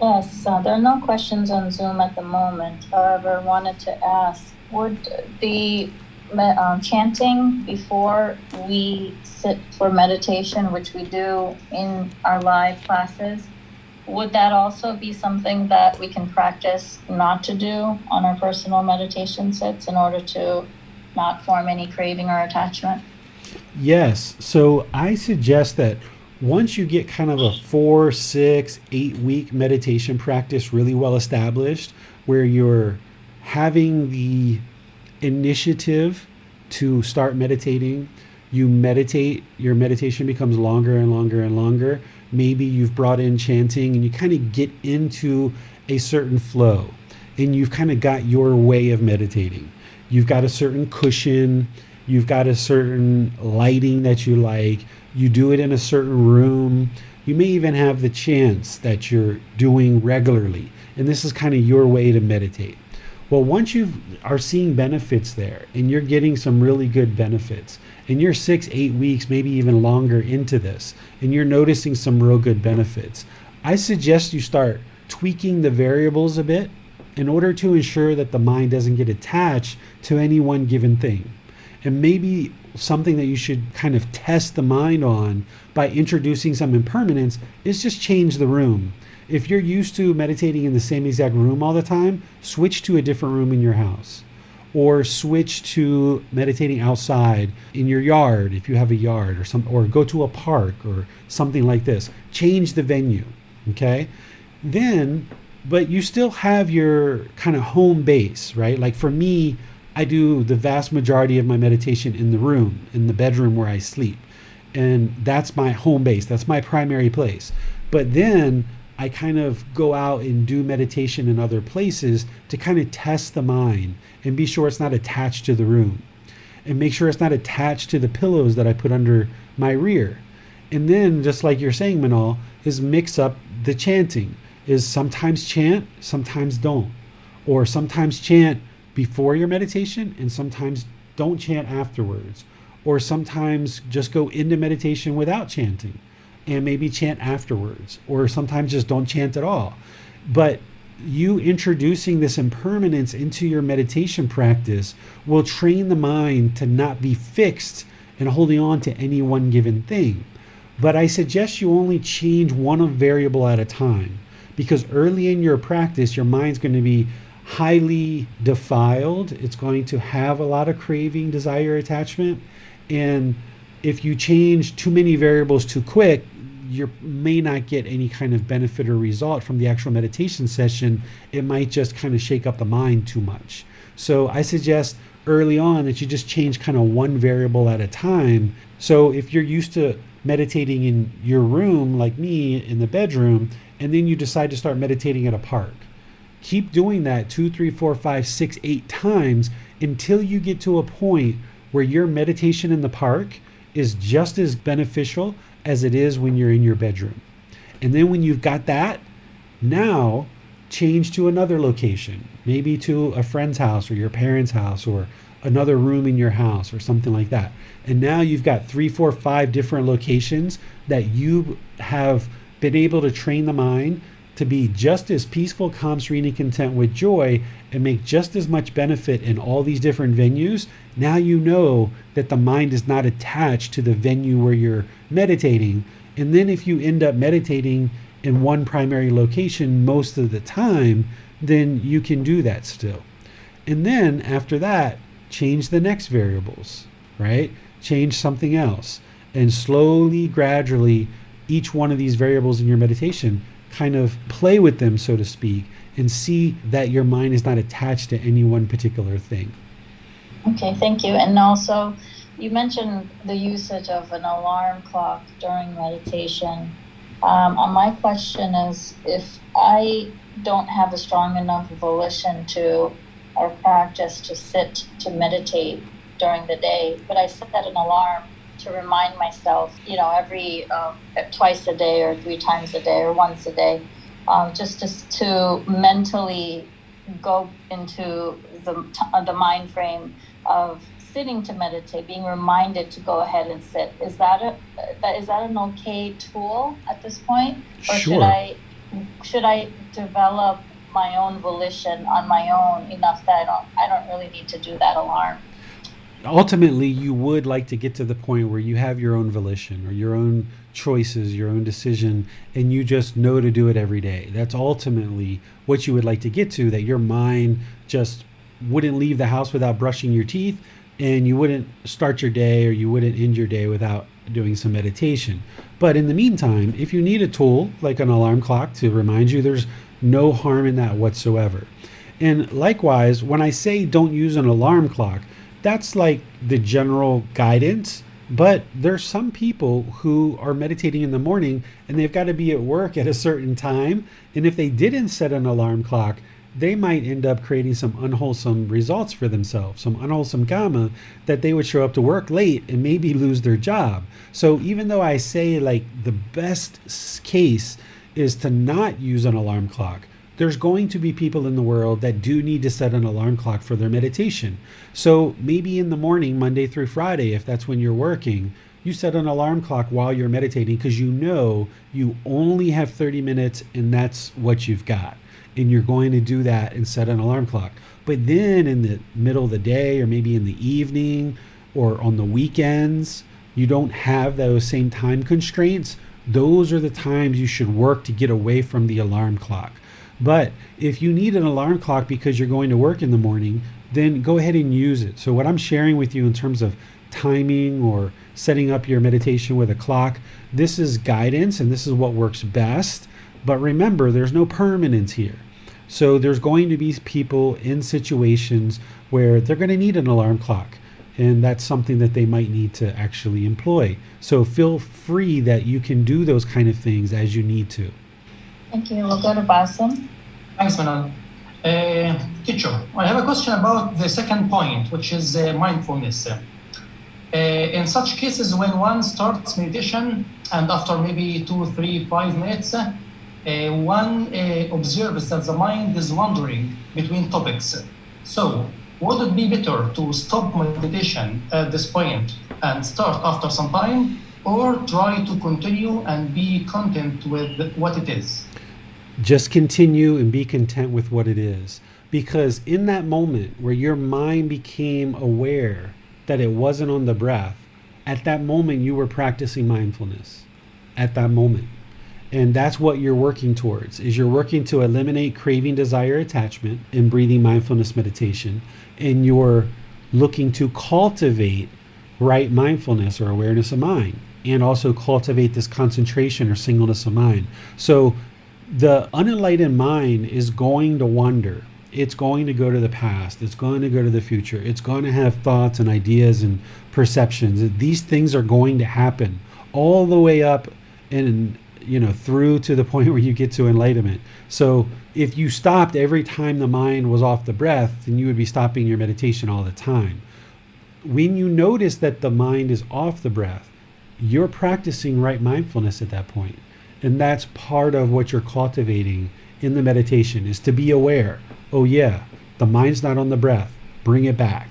Yes, there are no questions on Zoom at the moment. However, I wanted to ask, would the chanting before we sit for meditation, which we do in our live classes, would that also be something that we can practice not to do on our personal meditation sits in order to not form any craving or attachment? Yes. So I suggest that once you get kind of a 4, 6, 8 week meditation practice really well established, where you're having the initiative to start meditating, you meditate, your meditation becomes longer and longer and longer. Maybe you've brought in chanting and you kind of get into a certain flow, and you've kind of got your way of meditating. You've got a certain cushion, you've got a certain lighting that you like, you do it in a certain room. You may even have the chants that you're doing regularly, and this is kind of your way to meditate. Well, once you are seeing benefits there, and you're getting some really good benefits, and you're 6, 8 weeks, maybe even longer into this, and you're noticing some real good benefits, I suggest you start tweaking the variables a bit in order to ensure that the mind doesn't get attached to any one given thing. And maybe something that you should kind of test the mind on by introducing some impermanence is just change the room. If you're used to meditating in the same exact room all the time, switch to a different room in your house, or switch to meditating outside in your yard if you have a yard, or go to a park or something like this. Change the venue, okay? Then, but you still have your kind of home base, right? Like for me, I do the vast majority of my meditation in the room, in the bedroom where I sleep. And that's my home base. That's my primary place. But then I kind of go out and do meditation in other places to kind of test the mind and be sure it's not attached to the room, and make sure it's not attached to the pillows that I put under my rear. And then, just like you're saying, Manal, is mix up the chanting. Is sometimes chant, sometimes don't. Or sometimes chant before your meditation and sometimes don't chant afterwards. Or sometimes just go into meditation without chanting and maybe chant afterwards. Or sometimes just don't chant at all. But you introducing this impermanence into your meditation practice will train the mind to not be fixed and holding on to any one given thing. But I suggest you only change one variable at a time, because early in your practice, your mind's going to be highly defiled, it's going to have a lot of craving, desire, attachment. And if you change too many variables too quick, you may not get any kind of benefit or result from the actual meditation session. It might just kind of shake up the mind too much. So I suggest early on that you just change kind of one variable at a time. So if you're used to meditating in your room, like me, in the bedroom, and then you decide to start meditating at a park, keep doing that 2, 3, 4, 5, 6, 8 times until you get to a point where your meditation in the park is just as beneficial as it is when you're in your bedroom. And then when you've got that, now change to another location, maybe to a friend's house or your parents' house or another room in your house or something like that. And now you've got 3, 4, 5 different locations that you have been able to train the mind to be just as peaceful, calm, serene, and content with joy, and make just as much benefit in all these different venues. Now you know that the mind is not attached to the venue where you're meditating. And then if you end up meditating in one primary location most of the time, then you can do that still. And then after that, change the next variables, right? Change something else. And slowly, gradually, each one of these variables in your meditation, kind of play with them, so to speak, and see that your mind is not attached to any one particular thing. Okay, thank you. And also, you mentioned the usage of an alarm clock during meditation. My question is, if I don't have a strong enough volition to, or practice to sit to meditate during the day, but I set an alarm to remind myself, every twice a day or 3 times a day or once a day, just to mentally go into the mind frame of sitting to meditate, being reminded to go ahead and sit. Is that an okay tool at this point, or Sure. should I develop my own volition on my own enough that I don't really need to do that alarm? Ultimately, you would like to get to the point where you have your own volition or your own choices, your own decision, and you just know to do it every day. That's ultimately what you would like to get to, that your mind just wouldn't leave the house without brushing your teeth, and you wouldn't start your day or you wouldn't end your day without doing some meditation. But in the meantime, if you need a tool like an alarm clock to remind you, there's no harm in that whatsoever. And likewise, when I say don't use an alarm clock, that's like the general guidance. But there's some people who are meditating in the morning and they've got to be at work at a certain time. And if they didn't set an alarm clock, they might end up creating some unwholesome results for themselves, some unwholesome karma, that they would show up to work late and maybe lose their job. So even though I say like the best case is to not use an alarm clock, there's going to be people in the world that do need to set an alarm clock for their meditation. So maybe in the morning, Monday through Friday, if that's when you're working, you set an alarm clock while you're meditating because you know you only have 30 minutes and that's what you've got. And you're going to do that and set an alarm clock. But then in the middle of the day or maybe in the evening or on the weekends, you don't have those same time constraints. Those are the times you should work to get away from the alarm clock. But if you need an alarm clock because you're going to work in the morning, then go ahead and use it. So what I'm sharing with you in terms of timing or setting up your meditation with a clock, this is guidance and this is what works best. But remember, there's no permanence here. So there's going to be people in situations where they're going to need an alarm clock. And that's something that they might need to actually employ. So feel free that you can do those kind of things as you need to. Thank you. We'll go to Basim. Thanks, Manan. Teacher, I have a question about the second point, which is mindfulness. In such cases, when one starts meditation and after maybe 2, 3, 5 minutes, one observes that the mind is wandering between topics. So, would it be better to stop meditation at this point and start after some time, or try to continue and be content with what it is? Just continue and be content with what it is. Because in that moment where your mind became aware that it wasn't on the breath, at that moment you were practicing mindfulness. At that moment. And that's what you're working towards, is you're working to eliminate craving, desire, attachment in breathing mindfulness meditation. And you're looking to cultivate right mindfulness or awareness of mind, and also cultivate this concentration or singleness of mind. So the unenlightened mind is going to wander. It's going to go to the past. It's going to go to the future. It's going to have thoughts and ideas and perceptions. These things are going to happen all the way up and through to the point where you get to enlightenment. So if you stopped every time the mind was off the breath, then you would be stopping your meditation all the time. When you notice that the mind is off the breath, you're practicing right mindfulness at that point. And that's part of what you're cultivating in the meditation, is to be aware. Oh yeah, the mind's not on the breath. Bring it back.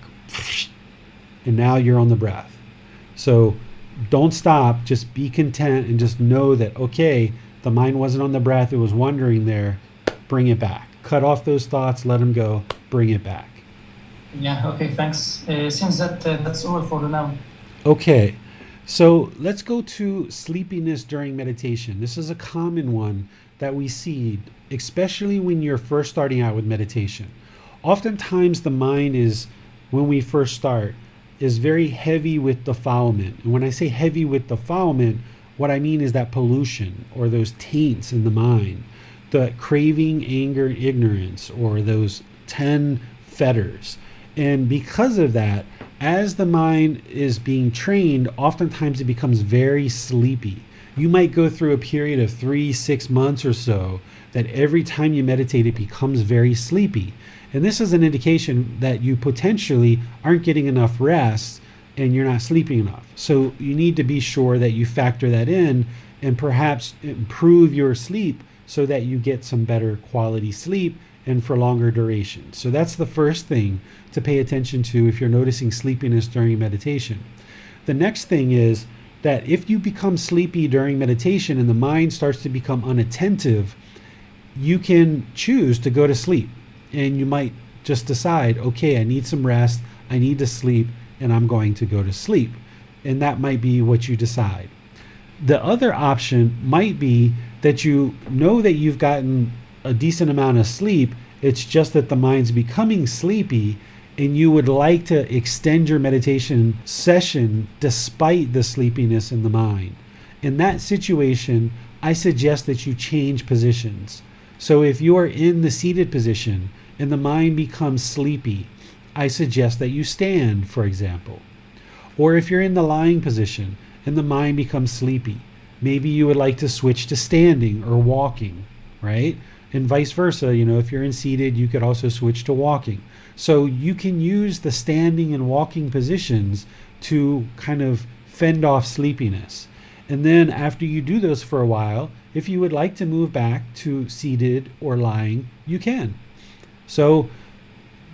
And now you're on the breath. So don't stop, just be content and just know that, okay, the mind wasn't on the breath, it was wandering there. Bring it back. Cut off those thoughts, let them go, bring it back. Yeah, okay, thanks. Seems that's all for now. Okay, so let's go to sleepiness during meditation. This is a common one that we see, especially when you're first starting out with meditation. Oftentimes the mind is, when we first start, is very heavy with defilement. And when I say heavy with defilement, what I mean is that pollution or those taints in the mind, the craving, anger, ignorance, or those 10 fetters. And because of that, as the mind is being trained, oftentimes it becomes very sleepy. You might go through a period of 3-6 months or so that every time you meditate, it becomes very sleepy. And this is an indication that you potentially aren't getting enough rest and you're not sleeping enough. So you need to be sure that you factor that in and perhaps improve your sleep so that you get some better quality sleep and for longer duration. So that's the first thing to pay attention to if you're noticing sleepiness during meditation. The next thing is that if you become sleepy during meditation and the mind starts to become unattentive, you can choose to go to sleep. And you might just decide, okay, I need some rest, I need to sleep, and I'm going to go to sleep. And that might be what you decide. The other option might be that you know that you've gotten a decent amount of sleep, it's just that the mind's becoming sleepy and you would like to extend your meditation session despite the sleepiness in the mind. In that situation, I suggest that you change positions. So if you are in the seated position and the mind becomes sleepy, I suggest that you stand, for example. Or if you're in the lying position and the mind becomes sleepy, maybe you would like to switch to standing or walking, right? And vice versa, if you're in seated, you could also switch to walking. So you can use the standing and walking positions to kind of fend off sleepiness. And then after you do those for a while, if you would like to move back to seated or lying, you can. So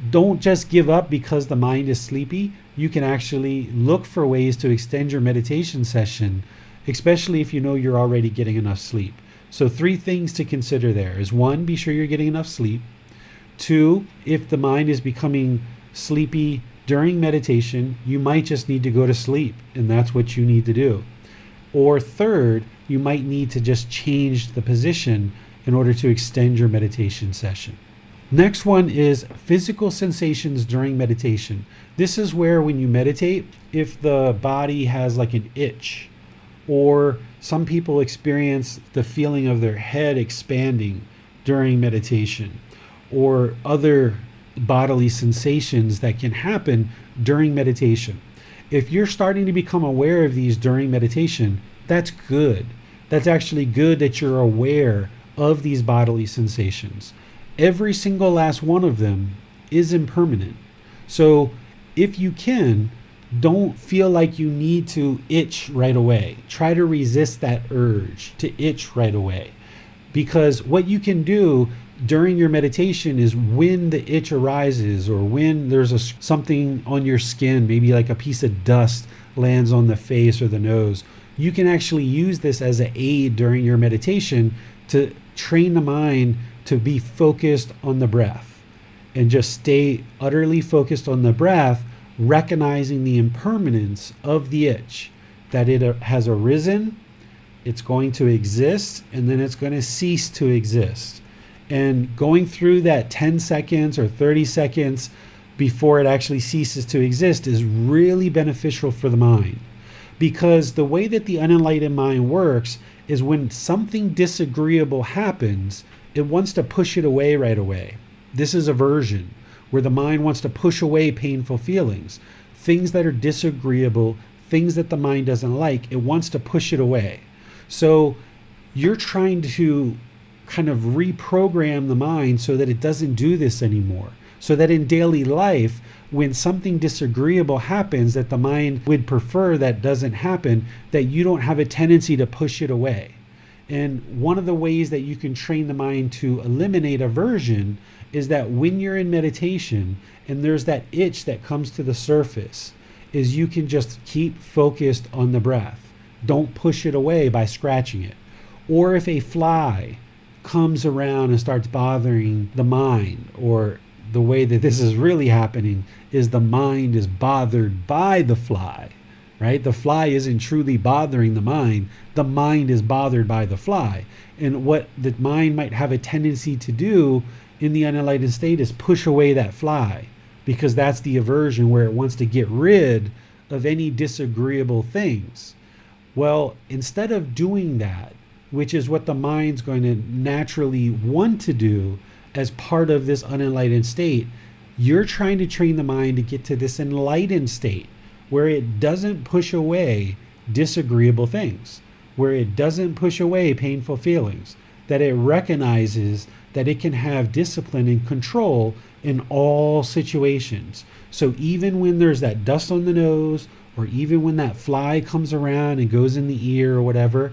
don't just give up because the mind is sleepy. You can actually look for ways to extend your meditation session, especially if you know you're already getting enough sleep. So 3 things to consider there is 1, be sure you're getting enough sleep. 2, if the mind is becoming sleepy during meditation, you might just need to go to sleep, and that's what you need to do. Or 3rd, you might need to just change the position in order to extend your meditation session. Next one is physical sensations during meditation. This is where when you meditate, if the body has like an itch, or some people experience the feeling of their head expanding during meditation, or other bodily sensations that can happen during meditation. If you're starting to become aware of these during meditation, that's good. That's actually good that you're aware of these bodily sensations. Every single last one of them is impermanent. So if you can, don't feel like you need to itch right away. Try to resist that urge to itch right away. Because what you can do during your meditation is when the itch arises or when there's something on your skin, maybe like a piece of dust lands on the face or the nose, you can actually use this as an aid during your meditation to train the mind to be focused on the breath and just stay utterly focused on the breath, recognizing the impermanence of the itch, that it has arisen It's going to exist, and then it's going to cease to exist. And going through that 10 seconds or 30 seconds before it actually ceases to exist is really beneficial for the mind. Because the way that the unenlightened mind works is when something disagreeable happens, it wants to push it away right away. This is aversion, where the mind wants to push away painful feelings. Things that are disagreeable, things that the mind doesn't like, it wants to push it away. So you're trying to kind of reprogram the mind so that it doesn't do this anymore. So that in daily life, when something disagreeable happens that the mind would prefer that doesn't happen, that you don't have a tendency to push it away. And one of the ways that you can train the mind to eliminate aversion is that when you're in meditation and there's that itch that comes to the surface, is you can just keep focused on the breath. Don't push it away by scratching it. Or if a fly comes around and starts bothering the mind, or the way that this is really happening is the mind is bothered by the fly, right? The fly isn't truly bothering the mind is bothered by the fly. And what the mind might have a tendency to do in the unenlightened state is push away that fly, because that's the aversion where it wants to get rid of any disagreeable things. Well, instead of doing that, which is what the mind's going to naturally want to do as part of this unenlightened state, you're trying to train the mind to get to this enlightened state where it doesn't push away disagreeable things, where it doesn't push away painful feelings, that it recognizes that it can have discipline and control in all situations. So even when there's that dust on the nose, or even when that fly comes around and goes in the ear or whatever,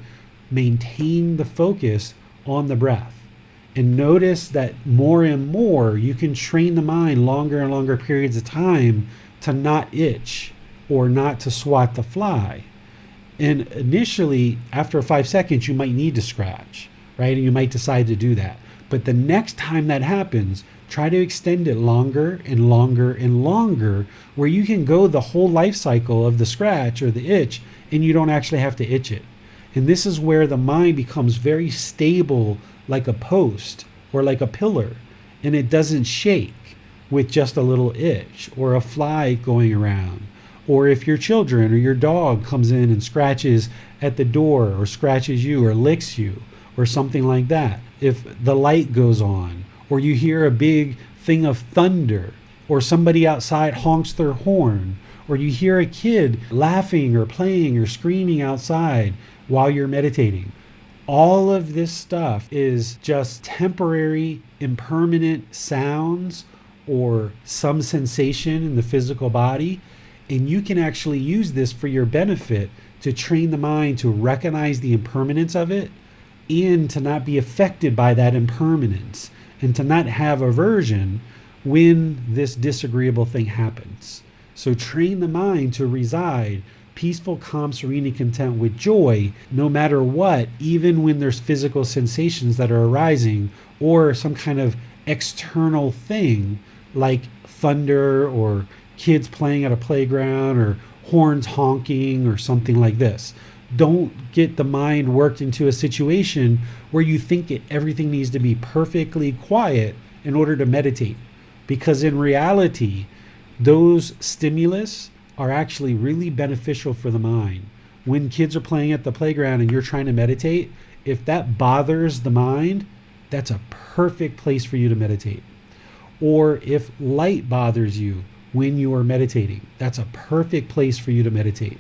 maintain the focus on the breath. And notice that more and more you can train the mind longer and longer periods of time to not itch or not to swat the fly. And initially, after 5 seconds, you might need to scratch, right? And you might decide to do that. But the next time that happens, try to extend it longer and longer and longer, where you can go the whole life cycle of the scratch or the itch, and you don't actually have to itch it. And this is where the mind becomes very stable, like a post or like a pillar, and it doesn't shake with just a little itch or a fly going around. Or if your children or your dog comes in and scratches at the door or scratches you or licks you or something like that. If the light goes on, or you hear a big thing of thunder, or somebody outside honks their horn, or you hear a kid laughing or playing or screaming outside while you're meditating. All of this stuff is just temporary, impermanent sounds or some sensation in the physical body. And you can actually use this for your benefit to train the mind to recognize the impermanence of it and to not be affected by that impermanence and to not have aversion when this disagreeable thing happens. So train the mind to reside peaceful, calm, serene, and content with joy, no matter what, even when there's physical sensations that are arising or some kind of external thing like thunder or kids playing at a playground or horns honking or something like this. Don't get the mind worked into a situation where you think everything needs to be perfectly quiet in order to meditate. Because in reality, those stimulus are actually really beneficial for the mind. When kids are playing at the playground and you're trying to meditate, if that bothers the mind, that's a perfect place for you to meditate. Or if light bothers you when you are meditating, that's a perfect place for you to meditate.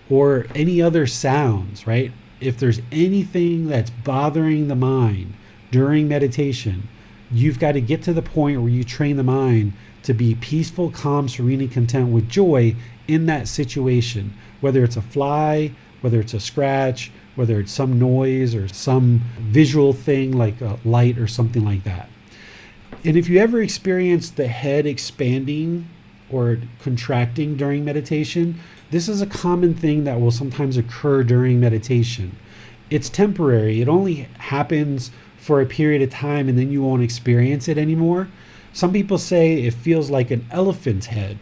Or any other sounds, right? If there's anything that's bothering the mind during meditation, you've got to get to the point where you train the mind to be peaceful, calm, serene, and content with joy in that situation, whether it's a fly, whether it's a scratch, whether it's some noise or some visual thing like a light or something like that. And if you ever experience the head expanding or contracting during meditation, this is a common thing that will sometimes occur during meditation. It's temporary. It only happens for a period of time and then you won't experience it anymore. Some people say it feels like an elephant's head.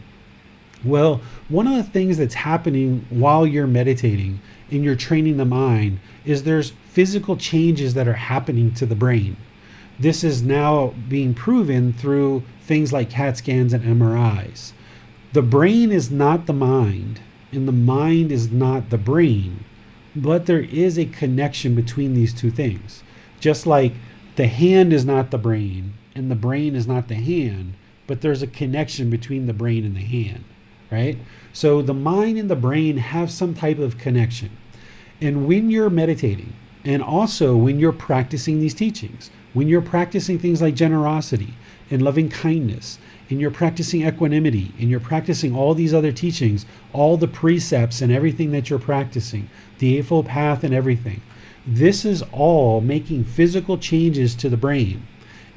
Well, one of the things that's happening while you're meditating and you're training the mind is there's physical changes that are happening to the brain. This is now being proven through things like CAT scans and MRIs. The brain is not the mind, and the mind is not the brain, but there is a connection between these two things. Just like the hand is not the brain, and the brain is not the hand, but there's a connection between the brain and the hand, right? So the mind and the brain have some type of connection. And when you're meditating, and also when you're practicing these teachings, when you're practicing things like generosity and loving kindness, and you're practicing equanimity, and you're practicing all these other teachings, all the precepts and everything that you're practicing, the Eightfold Path and everything, this is all making physical changes to the brain.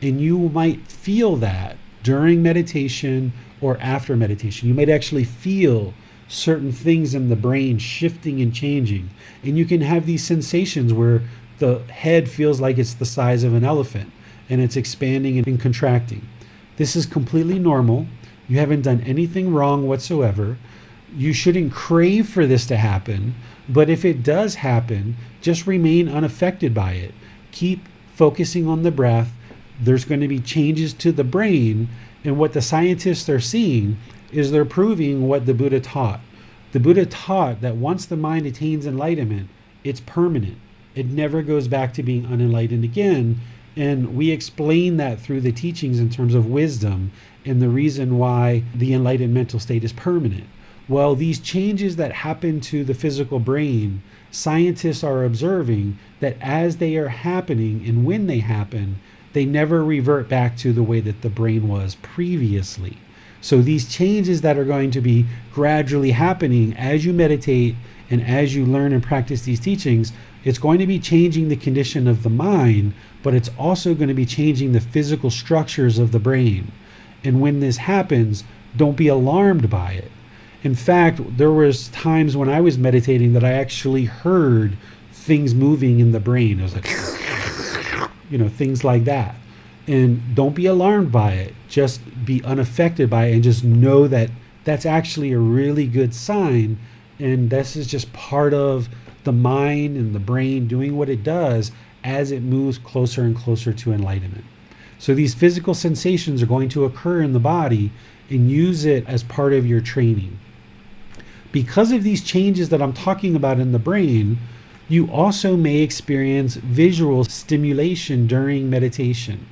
And you might feel that during meditation or after meditation. You might actually feel certain things in the brain shifting and changing. And you can have these sensations where the head feels like it's the size of an elephant and it's expanding and contracting. This is completely normal. You haven't done anything wrong whatsoever. You shouldn't crave for this to happen, but if it does happen, just remain unaffected by it. Keep focusing on the breath. There's going to be changes to the brain, and what the scientists are seeing is they're proving what the Buddha taught. The Buddha taught that once the mind attains enlightenment, it's permanent. It never goes back to being unenlightened again. And we explain that through the teachings in terms of wisdom and the reason why the enlightened mental state is permanent. Well, these changes that happen to the physical brain, scientists are observing that as they are happening and when they happen, they never revert back to the way that the brain was previously. So these changes that are going to be gradually happening as you meditate and as you learn and practice these teachings, it's going to be changing the condition of the mind, but it's also going to be changing the physical structures of the brain. And when this happens, don't be alarmed by it. In fact, there was times when I was meditating that I actually heard things moving in the brain. It was like, things like that. And don't be alarmed by it. Just be unaffected by it and just know that that's actually a really good sign. And this is just part of the mind and the brain doing what it does as it moves closer and closer to enlightenment. So these physical sensations are going to occur in the body, and use it as part of your training. Because of these changes that I'm talking about in the brain, you also may experience visual stimulation during meditation.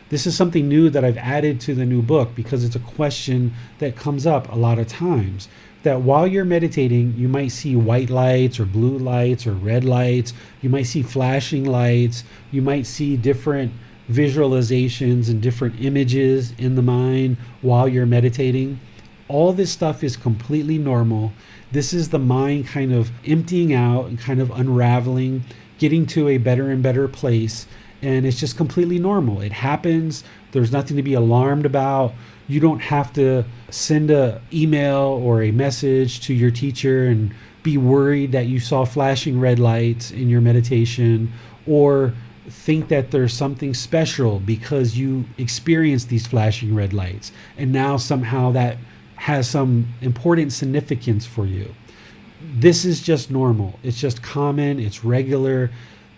This is something new that I've added to the new book because it's a question that comes up a lot of times. That while you're meditating, you might see white lights or blue lights or red lights. You might see flashing lights. You might see different visualizations and different images in the mind while you're meditating. All this stuff is completely normal. This is the mind kind of emptying out and kind of unraveling, getting to a better and better place. And it's just completely normal. It happens. There's nothing to be alarmed about. You don't have to send an email or a message to your teacher and be worried that you saw flashing red lights in your meditation, or think that there's something special because you experienced these flashing red lights and now somehow that has some important significance for you. This is just normal. It's just common. It's regular.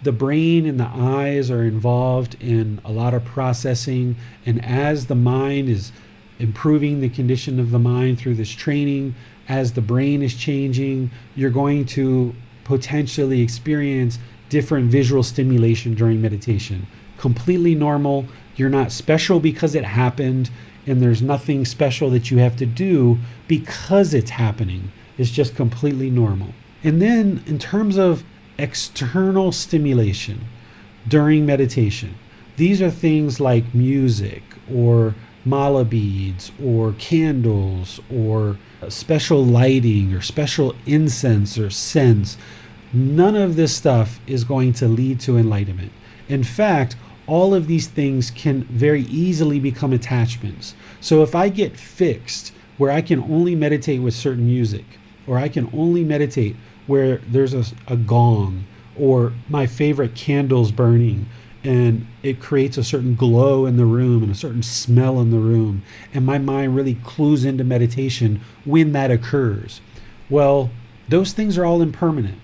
The brain and the eyes are involved in a lot of processing, and as the mind is improving the condition of the mind through this training, as the brain is changing, you're going to potentially experience different visual stimulation during meditation. Completely normal. You're not special because it happened, and there's nothing special that you have to do because it's happening. It's just completely normal. And then in terms of external stimulation during meditation, these are things like music or mala beads or candles or special lighting or special incense or scents. None of this stuff is going to lead to enlightenment. In fact, all of these things can very easily become attachments. So if I get fixed where I can only meditate with certain music, or I can only meditate where there's a gong or my favorite candles burning, and it creates a certain glow in the room and a certain smell in the room, and my mind really clues into meditation when that occurs. Well, those things are all impermanent.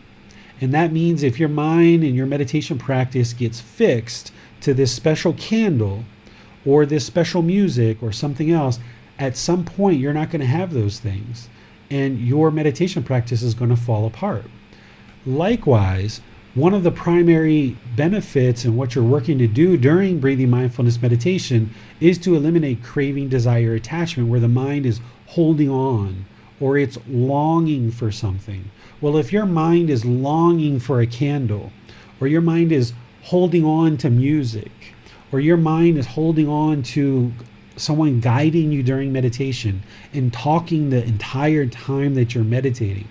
And that means if your mind and your meditation practice gets fixed to this special candle or this special music or something else, at some point you're not going to have those things, and your meditation practice is going to fall apart. Likewise, one of the primary benefits and what you're working to do during breathing mindfulness meditation is to eliminate craving, desire, attachment, where the mind is holding on or it's longing for something. Well, if your mind is longing for a candle, or your mind is holding on to music, or your mind is holding on to someone guiding you during meditation and talking the entire time that you're meditating,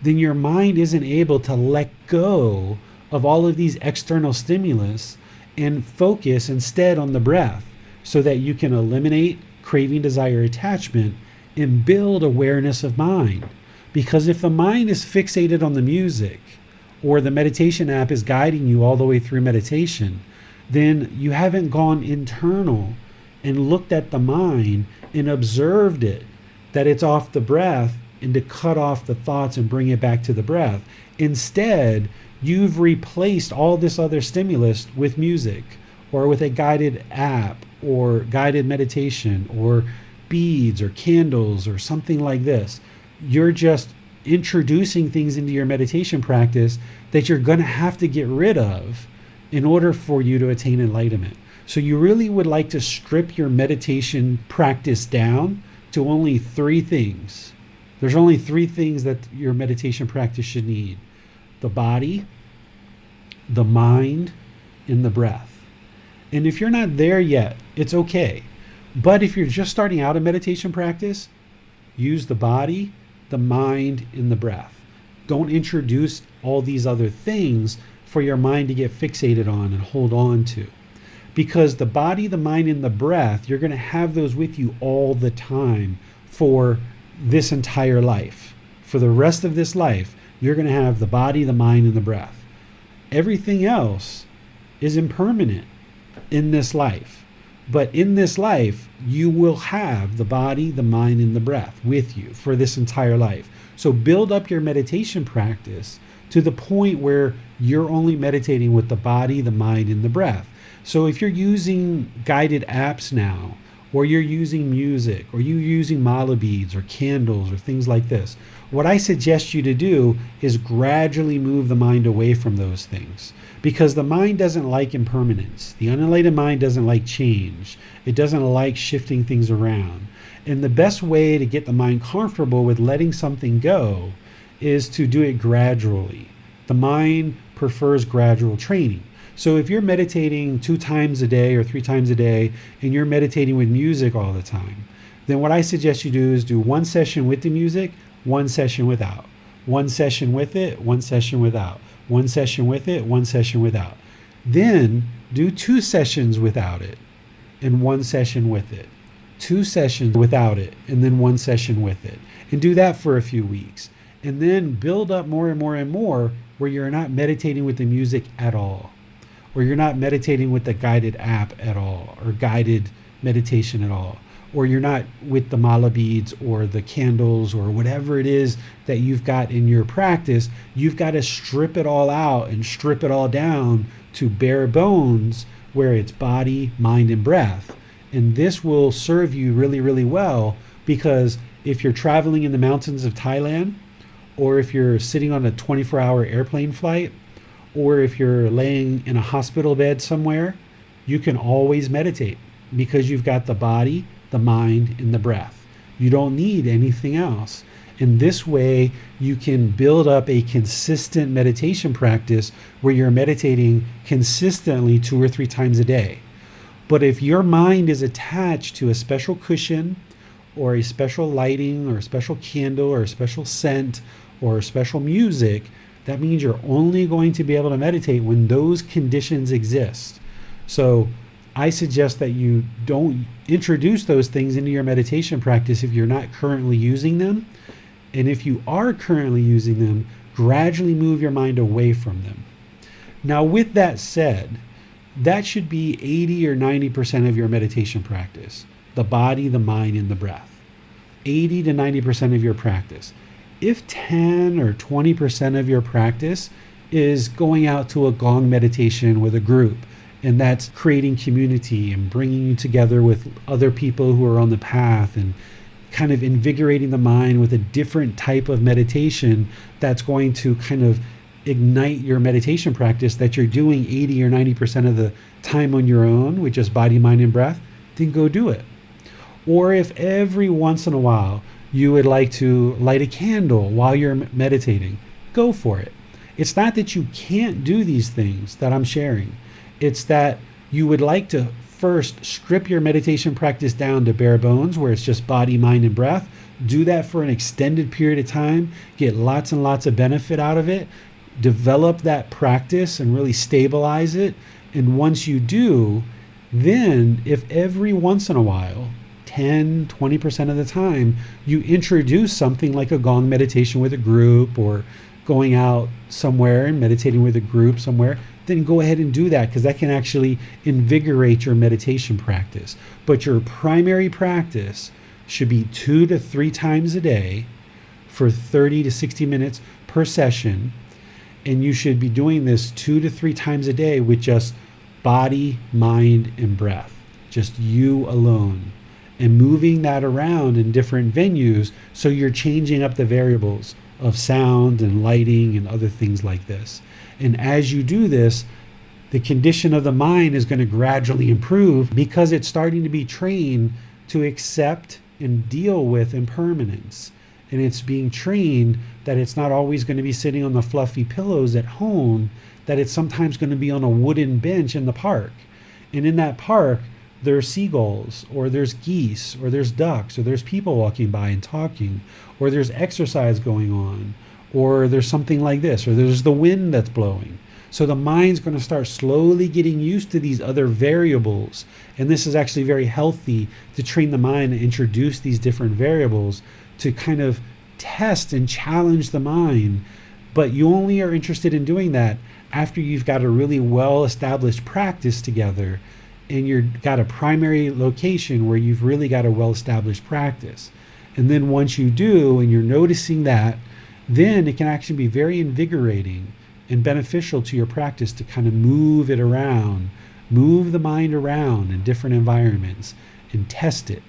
then your mind isn't able to let go of all of these external stimulus and focus instead on the breath, so that you can eliminate craving, desire, attachment, and build awareness of mind. Because if the mind is fixated on the music, or the meditation app is guiding you all the way through meditation, then you haven't gone internal and looked at the mind and observed it, that it's off the breath, and to cut off the thoughts and bring it back to the breath. Instead, you've replaced all this other stimulus with music, or with a guided app, or guided meditation, or beads, or candles, or something like this. You're just introducing things into your meditation practice that you're going to have to get rid of in order for you to attain enlightenment. So you really would like to strip your meditation practice down to only 3 things. There's only 3 things that your meditation practice should need: the body, the mind, and the breath. And if you're not there yet, it's okay. But if you're just starting out a meditation practice, use the body, the mind, and the breath. Don't introduce all these other things for your mind to get fixated on and hold on to. Because the body, the mind, and the breath, you're going to have those with you all the time for this entire life. For the rest of this life, you're going to have the body, the mind, and the breath. Everything else is impermanent in this life. But in this life, you will have the body, the mind, and the breath with you for this entire life. So build up your meditation practice to the point where you're only meditating with the body, the mind, and the breath. So if you're using guided apps now, or you're using music, or you're using mala beads or candles or things like this, what I suggest you to do is gradually move the mind away from those things. Because the mind doesn't like impermanence. The unenlightened mind doesn't like change. It doesn't like shifting things around. And the best way to get the mind comfortable with letting something go is to do it gradually. The mind prefers gradual training. So if you're meditating 2 times a day or 3 times a day, and you're meditating with music all the time, then what I suggest you do is do 1 session with the music, 1 session without. 1 session with it, 1 session without. 1 session with it, 1 session without. Then do 2 sessions without it and 1 session with it. 2 sessions without it and then 1 session with it. And do that for a few weeks. And then build up more and more and more where you're not meditating with the music at all. Or you're not meditating with the guided app at all, or guided meditation at all. Or you're not with the mala beads or the candles or whatever it is that you've got in your practice. You've got to strip it all out and strip it all down to bare bones, where it's body, mind, and breath. And this will serve you really, really well, because if you're traveling in the mountains of Thailand, or if you're sitting on a 24-hour airplane flight, or if you're laying in a hospital bed somewhere, you can always meditate, because you've got the body, the mind, and the breath. You don't need anything else. And this way you can build up a consistent meditation practice where you're meditating consistently 2 or 3 times a day. But if your mind is attached to a special cushion, or a special lighting, or a special candle, or a special scent, or special music, that means you're only going to be able to meditate when those conditions exist. So I suggest that you don't introduce those things into your meditation practice if you're not currently using them. And if you are currently using them, gradually move your mind away from them. Now, with that said, that should be 80 or 90% of your meditation practice. The body, the mind, and the breath. 80 to 90% of your practice. If 10 or 20% of your practice is going out to a gong meditation with a group, and that's creating community and bringing you together with other people who are on the path and kind of invigorating the mind with a different type of meditation that's going to kind of ignite your meditation practice that you're doing 80 or 90% of the time on your own with just body, mind, and breath, then go do it. Or if every once in a while you would like to light a candle while you're meditating, go for it. It's not that you can't do these things that I'm sharing. It's that you would like to first strip your meditation practice down to bare bones, where it's just body, mind, and breath. Do that for an extended period of time, get lots and lots of benefit out of it, develop that practice and really stabilize it. And once you do, then if every once in a while, 10, 20% of the time, you introduce something like a gong meditation with a group or going out somewhere and meditating with a group somewhere, then go ahead and do that, because that can actually invigorate your meditation practice. But your primary practice should be 2 to 3 times a day for 30 to 60 minutes per session. And you should be doing this 2 to 3 times a day with just body, mind, and breath, just you alone, and moving that around in different venues so you're changing up the variables of sound and lighting and other things like this. And as you do this, the condition of the mind is going to gradually improve because it's starting to be trained to accept and deal with impermanence. And it's being trained that it's not always going to be sitting on the fluffy pillows at home, that it's sometimes going to be on a wooden bench in the park. And in that park, there's seagulls, or there's geese, or there's ducks, or there's people walking by and talking, or there's exercise going on, or there's something like this, or there's the wind that's blowing. So the mind's going to start slowly getting used to these other variables. And this is actually very healthy to train the mind and introduce these different variables to kind of test and challenge the mind. But you only are interested in doing that after you've got a really well-established practice together and you've got a primary location where you've really got a well-established practice. And then once you do, and you're noticing that, then it can actually be very invigorating and beneficial to your practice to kind of move it around, move the mind around in different environments and test it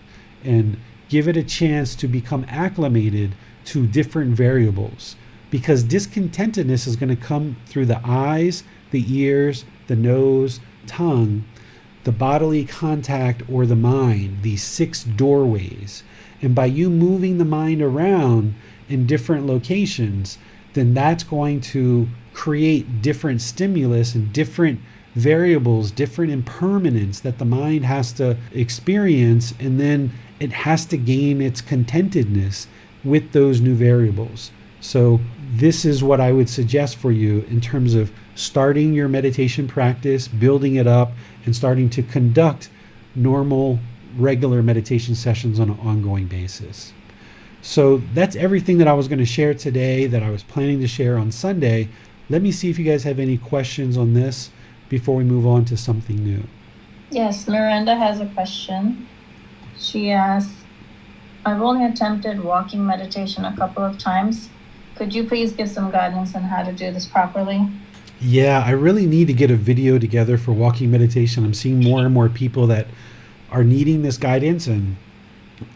and give it a chance to become acclimated to different variables. Because discontentedness is going to come through the eyes, the ears, the nose, tongue, the bodily contact, or the mind, these 6 doorways. And by you moving the mind around in different locations, then that's going to create different stimulus and different variables, different impermanence that the mind has to experience, and then it has to gain its contentedness with those new variables. So this is what I would suggest for you in terms of starting your meditation practice, building it up, and starting to conduct normal, regular meditation sessions on an ongoing basis. So that's everything that I was going to share today, that I was planning to share on Sunday. Let me see if you guys have any questions on this before we move on to something new. Yes, Miranda has a question. She asks, I've only attempted walking meditation a couple of times. Could you please give some guidance on how to do this properly? Yeah, I really need to get a video together for walking meditation. I'm seeing more and more people that are needing this guidance, and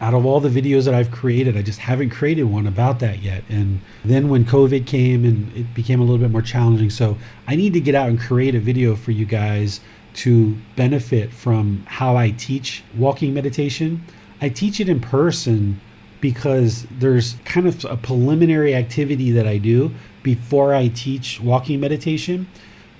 out of all the videos that I've created, I just haven't created one about that yet. And then when COVID came, and it became a little bit more challenging, so I need to get out and create a video for you guys to benefit from how I teach walking meditation. I teach it in person because there's kind of a preliminary activity that I do before I teach walking meditation.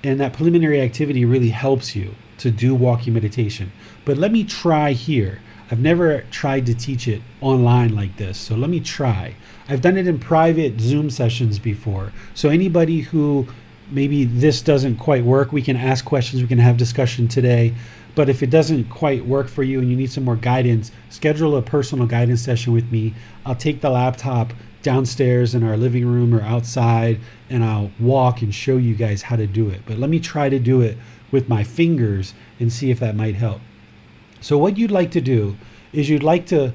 And that preliminary activity really helps you to do walking meditation. But let me try here. I've never tried to teach it online like this, so let me try. I've done it in private Zoom sessions before. So anybody who maybe this doesn't quite work, we can ask questions, we can have discussion today. But if it doesn't quite work for you and you need some more guidance, schedule a personal guidance session with me. I'll take the laptop downstairs in our living room or outside, and I'll walk and show you guys how to do it. But let me try to do it with my fingers and see if that might help. So what you'd like to do is you'd like to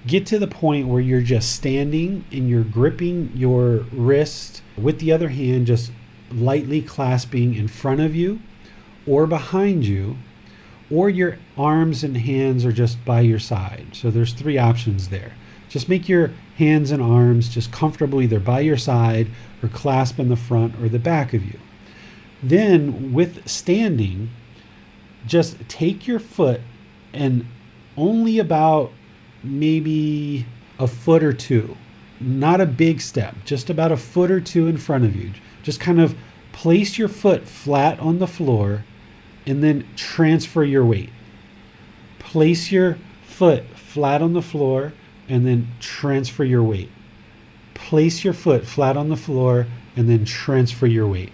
get to the point where you're just standing and you're gripping your wrist with the other hand, just lightly clasping in front of you or behind you, or your arms and hands are just by your side. So there's 3 options there. Just make your hands and arms just comfortable either by your side or clasp in the front or the back of you. Then with standing, just take your foot and only about maybe a foot or 2, not a big step, just about a foot or 2 in front of you. Just kind of place your foot flat on the floor and then transfer your weight. Place your foot flat on the floor and then transfer your weight. Place your foot flat on the floor and then transfer your weight.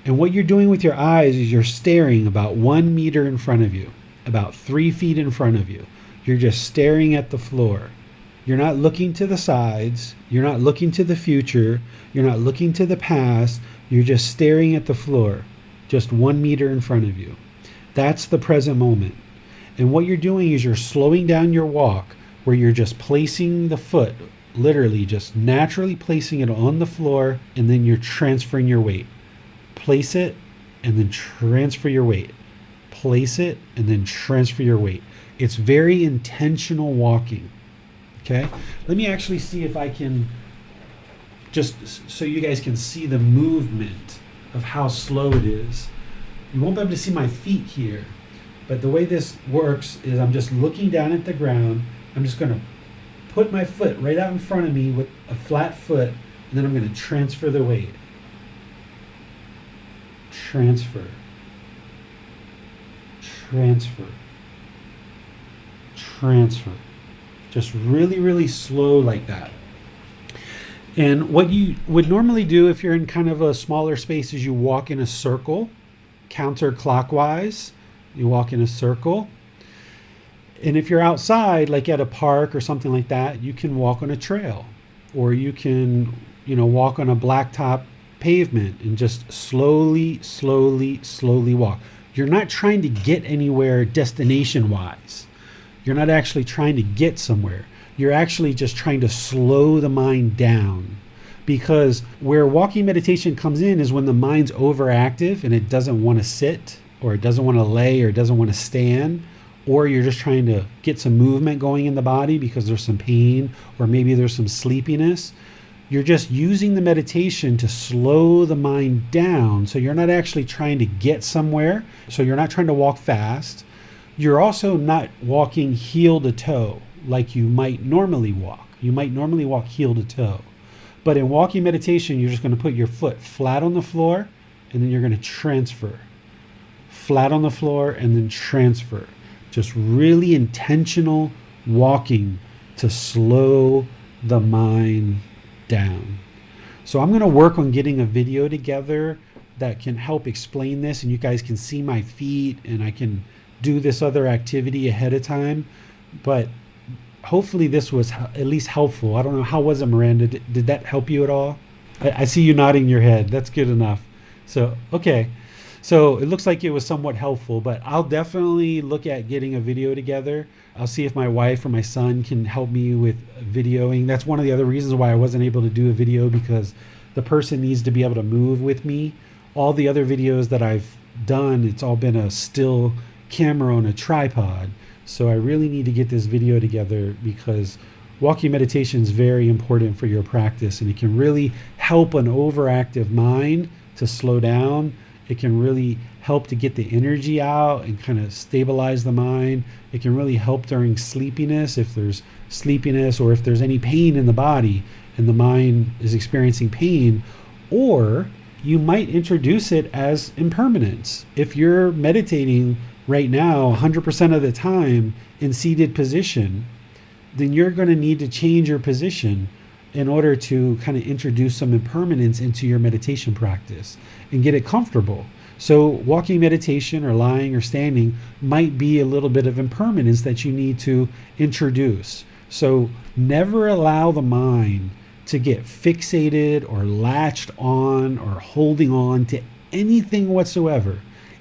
And what you're doing with your eyes is you're staring about 1 meter in front of you, about 3 feet in front of you. You're just staring at the floor. You're not looking to the sides. You're not looking to the future. You're not looking to the past. You're just staring at the floor, just 1 meter in front of you. That's the present moment. And what you're doing is you're slowing down your walk, where you're just placing the foot, literally just naturally placing it on the floor, and then you're transferring your weight. Place it and then transfer your weight. Place it and then transfer your weight. It's very intentional walking. Okay? Let me actually see if I can, just so you guys can see the movement of how slow it is. You won't be able to see my feet here, but the way this works is I'm just looking down at the ground. I'm just going to put my foot right out in front of me with a flat foot, and then I'm going to transfer the weight. Transfer. Transfer. Transfer. Just really, really slow like that. And what you would normally do if you're in kind of a smaller space is you walk in a circle, counterclockwise. You walk in a circle. And if you're outside, like at a park or something like that, you can walk on a trail, or you can, walk on a blacktop pavement and just slowly, slowly, slowly walk. You're not trying to get anywhere destination-wise. You're not actually trying to get somewhere. You're actually just trying to slow the mind down. Because where walking meditation comes in is when the mind's overactive and it doesn't want to sit, or it doesn't want to lay, or it doesn't want to stand, or you're just trying to get some movement going in the body because there's some pain, or maybe there's some sleepiness. You're just using the meditation to slow the mind down. So you're not actually trying to get somewhere. So you're not trying to walk fast. You're also not walking heel to toe like you might normally walk. You might normally walk heel to toe. But in walking meditation, you're just going to put your foot flat on the floor, and then you're going to transfer. Flat on the floor and then transfer. Just really intentional walking to slow the mind down. So I'm going to work on getting a video together that can help explain this, and you guys can see my feet, and I can do this other activity ahead of time. But hopefully this was at least helpful. I don't know, how was it, Miranda? Did that help you at all? I see you nodding your head. That's good enough. So, okay. So it looks like it was somewhat helpful, but I'll definitely look at getting a video together. I'll see if my wife or my son can help me with videoing. That's one of the other reasons why I wasn't able to do a video, because the person needs to be able to move with me. All the other videos that I've done, it's all been a still camera on a tripod. So I really need to get this video together, because walking meditation is very important for your practice, and it can really help an overactive mind to slow down. It can really help to get the energy out and kind of stabilize the mind. It can really help during sleepiness, if there's sleepiness, or if there's any pain in the body and the mind is experiencing pain. Or you might introduce it as impermanence. If you're meditating right now 100% of the time in seated position, then you're going to need to change your position in order to kind of introduce some impermanence into your meditation practice and get it comfortable. So walking meditation or lying or standing might be a little bit of impermanence that you need to introduce. So never allow the mind to get fixated or latched on or holding on to anything whatsoever.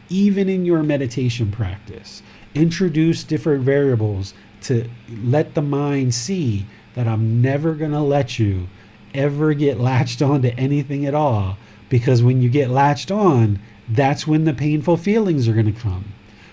even in your meditation practice. Introduce different variables to let the mind see that I'm never going to let you ever get latched on to anything at all, because when you get latched on, that's when the painful feelings are going to come.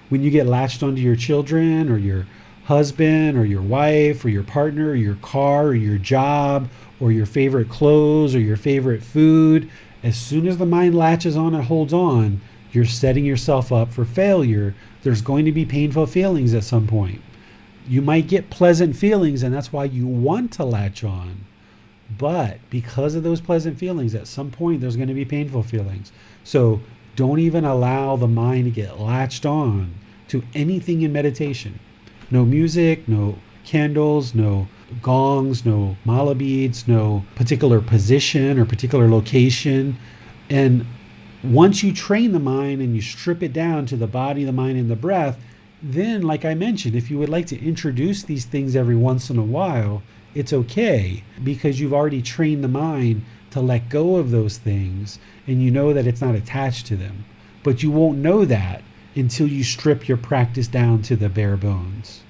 When you get latched onto your children or your husband or your wife or your partner or your car or your job or your favorite clothes or your favorite food, as soon as the mind latches on and holds on, you're setting yourself up for failure. There's going to be painful feelings at some point. You might get pleasant feelings, and that's why you want to latch on. But because of those pleasant feelings, at some point there's going to be painful feelings. So don't even allow the mind to get latched on to anything in meditation. No music, no candles, no gongs, no mala beads, no particular position or particular location. And once you train the mind and you strip it down to the body, the mind, and the breath, then, like I mentioned, if you would like to introduce these things every once in a while, it's okay, because you've already trained the mind to let go of those things and you know that it's not attached to them. But you won't know that until you strip your practice down to the bare bones.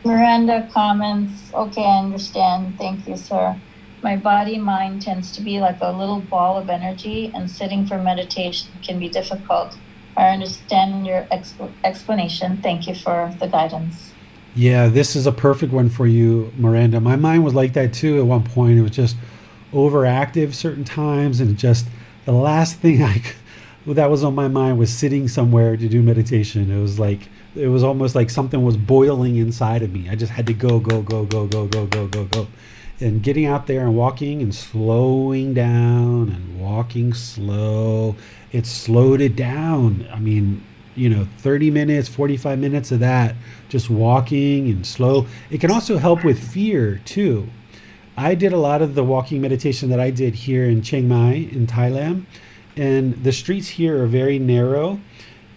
Miranda comments, okay, I understand. Thank you, sir. My body-mind tends to be like a little ball of energy, and sitting for meditation can be difficult. I understand your explanation. Thank you for the guidance. Yeah, this is a perfect one for you, Miranda. My mind was like that too at one point. It was just overactive certain times, and just the last thing that was on my mind was sitting somewhere to do meditation. It was almost like something was boiling inside of me. I just had to go. And getting out there and walking and slowing down and walking slow, it slowed it down. I mean, 30 minutes, 45 minutes of that, just walking and slow. It can also help with fear too. I did a lot of the walking meditation that I did here in Chiang Mai in Thailand, and the streets here are very narrow,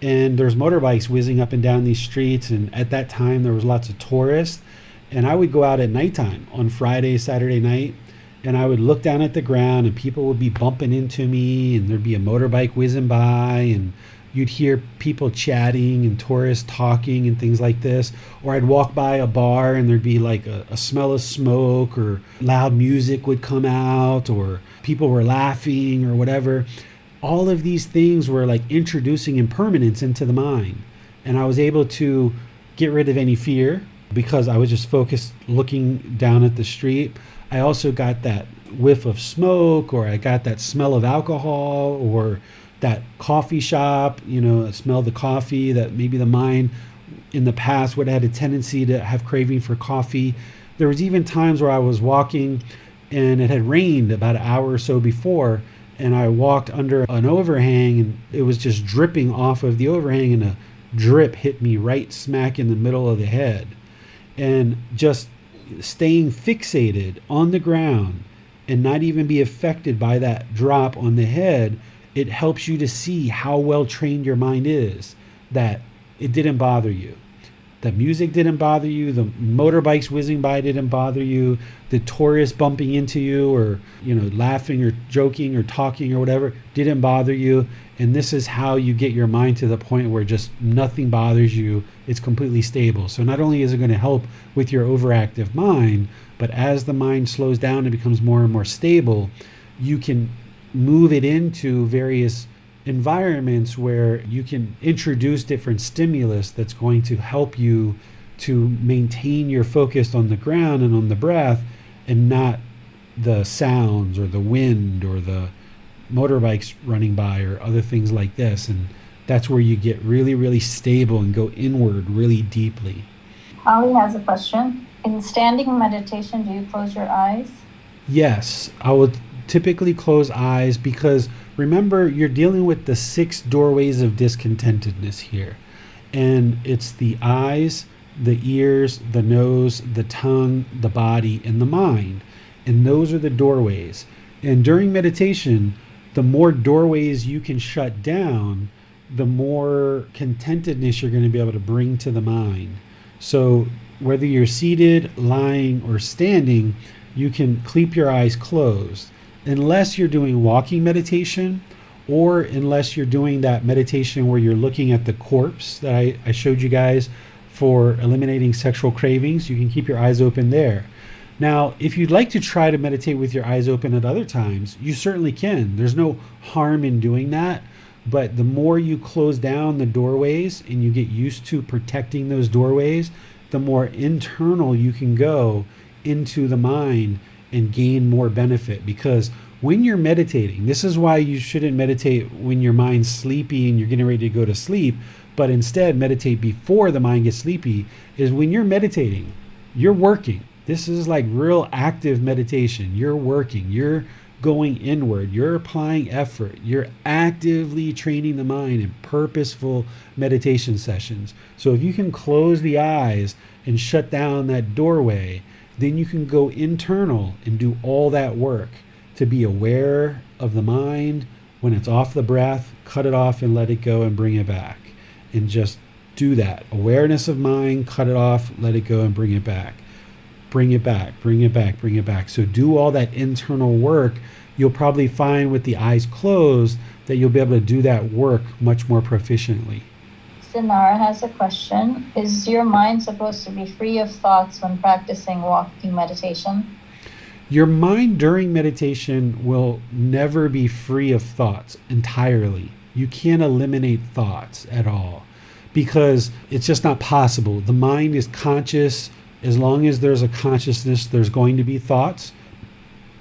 and there's motorbikes whizzing up and down these streets. And at that time there was lots of tourists, and I would go out at nighttime on Friday, Saturday night, and I would look down at the ground and people would be bumping into me, and there'd be a motorbike whizzing by, and you'd hear people chatting and tourists talking and things like this. Or I'd walk by a bar and there'd be like a smell of smoke, or loud music would come out, or people were laughing or whatever. All of these things were like introducing impermanence into the mind. And I was able to get rid of any fear because I was just focused looking down at the street. I also got that whiff of smoke, or I got that smell of alcohol, or that coffee shop, smell the coffee that maybe the mind in the past would have had a tendency to have craving for coffee. There was even times where I was walking and it had rained about an hour or so before, and I walked under an overhang and it was just dripping off of the overhang, and a drip hit me right smack in the middle of the head. And just staying fixated on the ground and not even be affected by that drop on the head, it helps you to see how well trained your mind is, that it didn't bother you. The music didn't bother you. The motorbikes whizzing by didn't bother you. The tourists bumping into you, or laughing or joking or talking or whatever, didn't bother you. And this is how you get your mind to the point where just nothing bothers you. It's completely stable. So not only is it going to help with your overactive mind, but as the mind slows down and becomes more and more stable, you can move it into various environments where you can introduce different stimulus that's going to help you to maintain your focus on the ground and on the breath, and not the sounds or the wind or the motorbikes running by or other things like this. And that's where you get really, really stable and go inward really deeply. Ali has a question. In standing meditation, do you close your eyes? Yes, I would typically close eyes, because remember, you're dealing with the 6 doorways of discontentedness here. And it's the eyes, the ears, the nose, the tongue, the body, and the mind. And those are the doorways. And during meditation, the more doorways you can shut down, the more contentedness you're going to be able to bring to the mind. So whether you're seated, lying, or standing, you can keep your eyes closed. Unless you're doing walking meditation, or unless you're doing that meditation where you're looking at the corpse that I showed you guys for eliminating sexual cravings, you can keep your eyes open there. Now, if you'd like to try to meditate with your eyes open at other times, you certainly can. There's no harm in doing that. But the more you close down the doorways and you get used to protecting those doorways, the more internal you can go into the mind and gain more benefit. Because when you're meditating, this is why you shouldn't meditate when your mind's sleepy and you're getting ready to go to sleep, but instead meditate before the mind gets sleepy, is when you're meditating, you're working. This is like real active meditation. You're working, you're going inward, you're applying effort, you're actively training the mind in purposeful meditation sessions. So if you can close the eyes and shut down that doorway, then you can go internal and do all that work to be aware of the mind. When it's off the breath, cut it off and let it go and bring it back. And just do that. Awareness of mind, cut it off, let it go and bring it back. Bring it back, bring it back, bring it back. So do all that internal work. You'll probably find with the eyes closed that you'll be able to do that work much more proficiently. Sinara has a question. Is your mind supposed to be free of thoughts when practicing walking meditation? Your mind during meditation will never be free of thoughts entirely. You can't eliminate thoughts at all because it's just not possible. The mind is conscious. As long as there's a consciousness, there's going to be thoughts.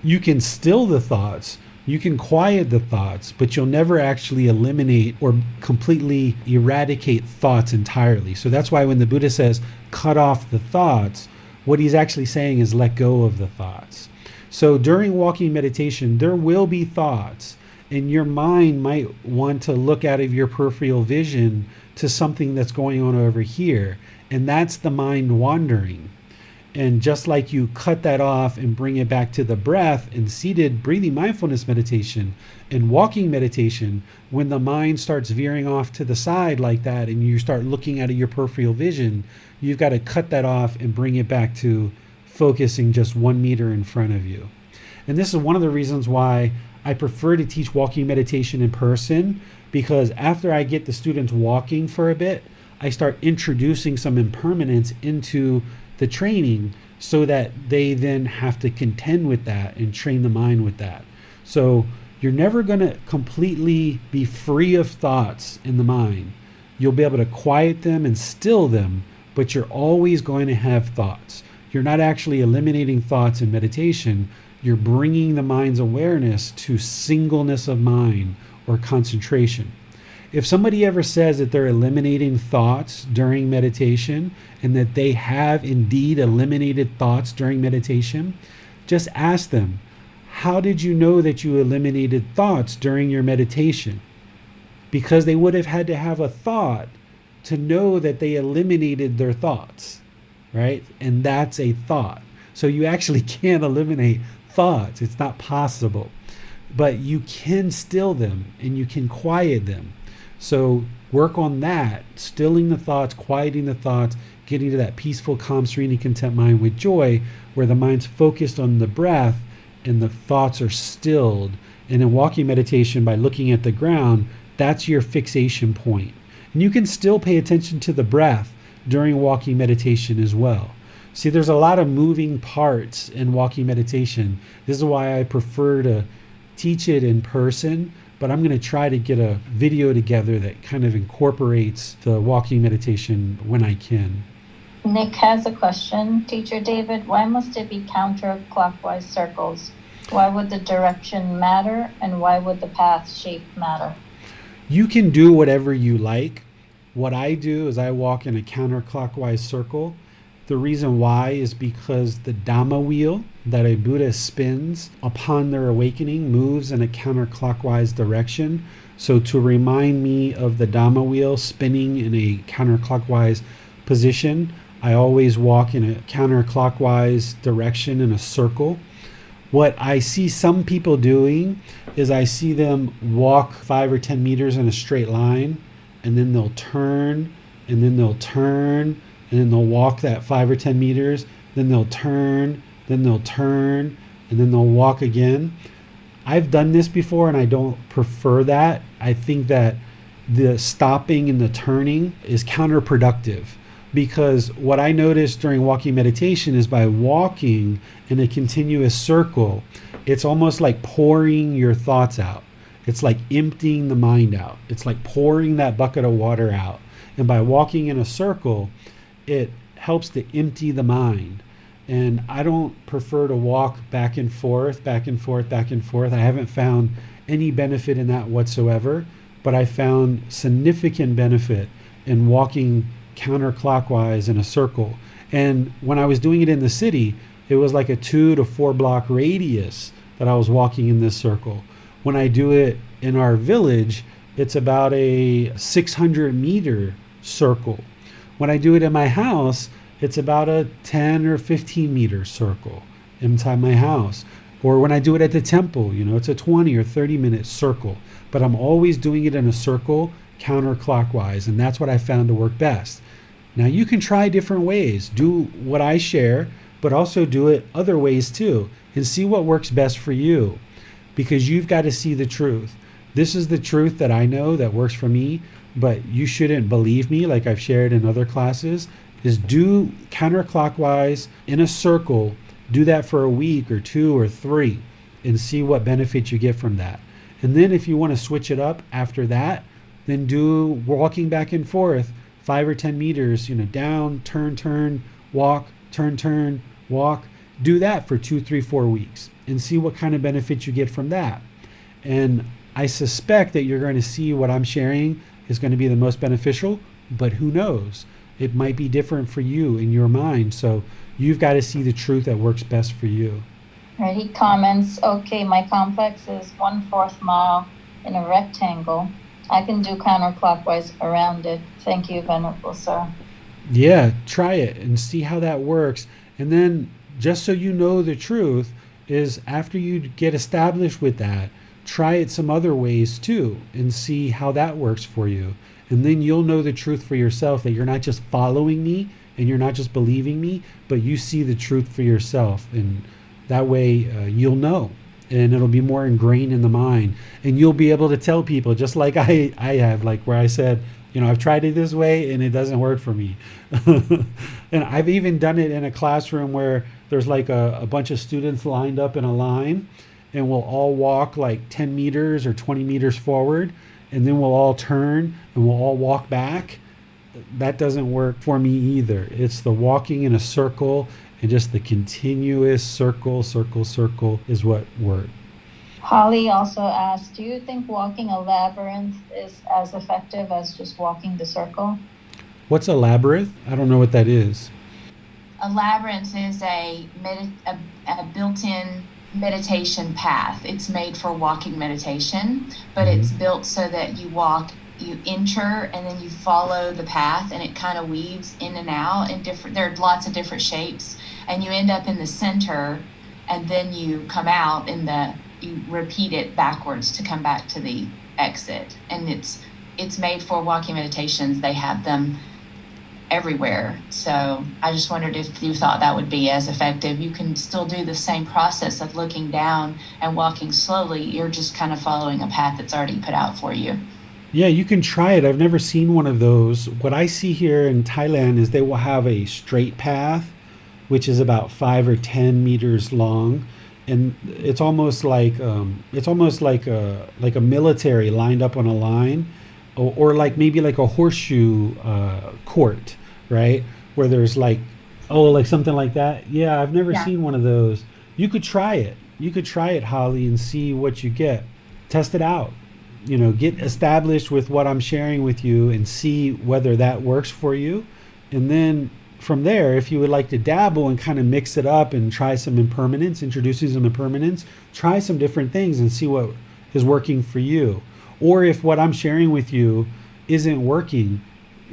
You can still the thoughts, you can quiet the thoughts, but you'll never actually eliminate or completely eradicate thoughts entirely. So that's why when the Buddha says, cut off the thoughts, what he's actually saying is let go of the thoughts. So during walking meditation, there will be thoughts, and your mind might want to look out of your peripheral vision to something that's going on over here. And that's the mind wandering. And just like you cut that off and bring it back to the breath in seated breathing mindfulness meditation and walking meditation, when the mind starts veering off to the side like that and you start looking out of your peripheral vision, you've got to cut that off and bring it back to focusing just 1 meter in front of you. And this is one of the reasons why I prefer to teach walking meditation in person, because after I get the students walking for a bit, I start introducing some impermanence into the training so that they then have to contend with that and train the mind with that. So you're never going to completely be free of thoughts in the mind. You'll be able to quiet them and still them, but you're always going to have thoughts. You're not actually eliminating thoughts in meditation. You're bringing the mind's awareness to singleness of mind or concentration. If somebody ever says that they're eliminating thoughts during meditation and that they have indeed eliminated thoughts during meditation, just ask them, how did you know that you eliminated thoughts during your meditation? Because they would have had to have a thought to know that they eliminated their thoughts, right? And that's a thought. So you actually can't eliminate thoughts. It's not possible. But you can still them and you can quiet them. So work on that, stilling the thoughts, quieting the thoughts, getting to that peaceful, calm, serene, and content mind with joy, where the mind's focused on the breath and the thoughts are stilled. And in walking meditation, by looking at the ground, that's your fixation point. And you can still pay attention to the breath during walking meditation as well. See, there's a lot of moving parts in walking meditation. This is why I prefer to teach it in person, but I'm going to try to get a video together that kind of incorporates the walking meditation when I can. Nick has a question. Teacher David, why must it be counterclockwise circles? Why would the direction matter, and why would the path shape matter? You can do whatever you like. What I do is I walk in a counterclockwise circle. The reason why is because the Dhamma wheel that a Buddha spins upon their awakening moves in a counterclockwise direction. So to remind me of the Dhamma wheel spinning in a counterclockwise position, I always walk in a counterclockwise direction in a circle. What I see some people doing is I see them walk 5 or 10 meters in a straight line, and then they'll turn, and then they'll turn, and then they'll walk that 5 or 10 meters, then they'll turn, then they'll turn, and then they'll walk again. I've done this before and I don't prefer that. I think that the stopping and the turning is counterproductive, because what I noticed during walking meditation is by walking in a continuous circle, it's almost like pouring your thoughts out. It's like emptying the mind out. It's like pouring that bucket of water out. And by walking in a circle, it helps to empty the mind. And I don't prefer to walk back and forth, back and forth, back and forth. I haven't found any benefit in that whatsoever, but I found significant benefit in walking counterclockwise in a circle. And when I was doing it in the city, it was like a 2 to 4 block radius that I was walking in this circle. When I do it in our village, it's about a 600 meter circle. When I do it in my house, it's about a 10 or 15 meter circle inside my house. Or when I do it at the temple, it's a 20 or 30 minute circle. But I'm always doing it in a circle counterclockwise, and that's what I found to work best. Now you can try different ways. Do what I share, but also do it other ways too, and see what works best for you, because you've got to see the truth. This is the truth that I know that works for me, but you shouldn't believe me like I've shared in other classes. Is do counterclockwise in a circle, do that for a week or 2 or 3, and see what benefits you get from that. And then if you want to switch it up after that, then do walking back and forth 5 or 10 meters, down, turn, walk, turn, walk. Do that for 2, 3, 4 weeks and see what kind of benefits you get from that. And I suspect that you're going to see what I'm sharing is going to be the most beneficial, but who knows? It might be different for you in your mind. So you've got to see the truth that works best for you. Right, he comments, okay, my complex is 1/4 mile in a rectangle. I can do counterclockwise around it. Thank you, Venerable Sir. Yeah, try it and see how that works. And then just so you know the truth is, after you get established with that, try it some other ways too and see how that works for you. And then you'll know the truth for yourself, that you're not just following me and you're not just believing me, but you see the truth for yourself. And that way you'll know, and it'll be more ingrained in the mind. And you'll be able to tell people, just like I have, like where I said, I've tried it this way and it doesn't work for me. And I've even done it in a classroom where there's like a bunch of students lined up in a line, and we'll all walk like 10 meters or 20 meters forward, and then we'll all turn and we'll all walk back. That doesn't work for me either. It's the walking in a circle and just the continuous circle is what works. Holly also asked, do you think walking a labyrinth is as effective as just walking the circle? What's a labyrinth? I don't know what that is. A labyrinth is a built-in meditation path. It's made for walking meditation, but it's built so that you enter and then you follow the path, and it kind of weaves in and out in different, there are lots of different shapes, and you end up in the center, and then you come out you repeat it backwards to come back to the exit. And it's made for walking meditations. They have them everywhere. So I just wondered if you thought that would be as effective. You can still do the same process of looking down and walking slowly. You're just kind of following a path that's already put out for you. Yeah, you can try it. I've never seen one of those. What I see here in Thailand is they will have a straight path, which is about 5 or 10 meters long, and it's almost like a military lined up on a line, or like maybe like a horseshoe court, right? Where there's like something like that. Yeah, I've never seen one of those. You could try it. You could try it, Holly, and see what you get. Test it out. Get established with what I'm sharing with you and see whether that works for you. And then from there, if you would like to dabble and kind of mix it up and try some impermanence, introducing some impermanence, try some different things and see what is working for you. Or if what I'm sharing with you isn't working,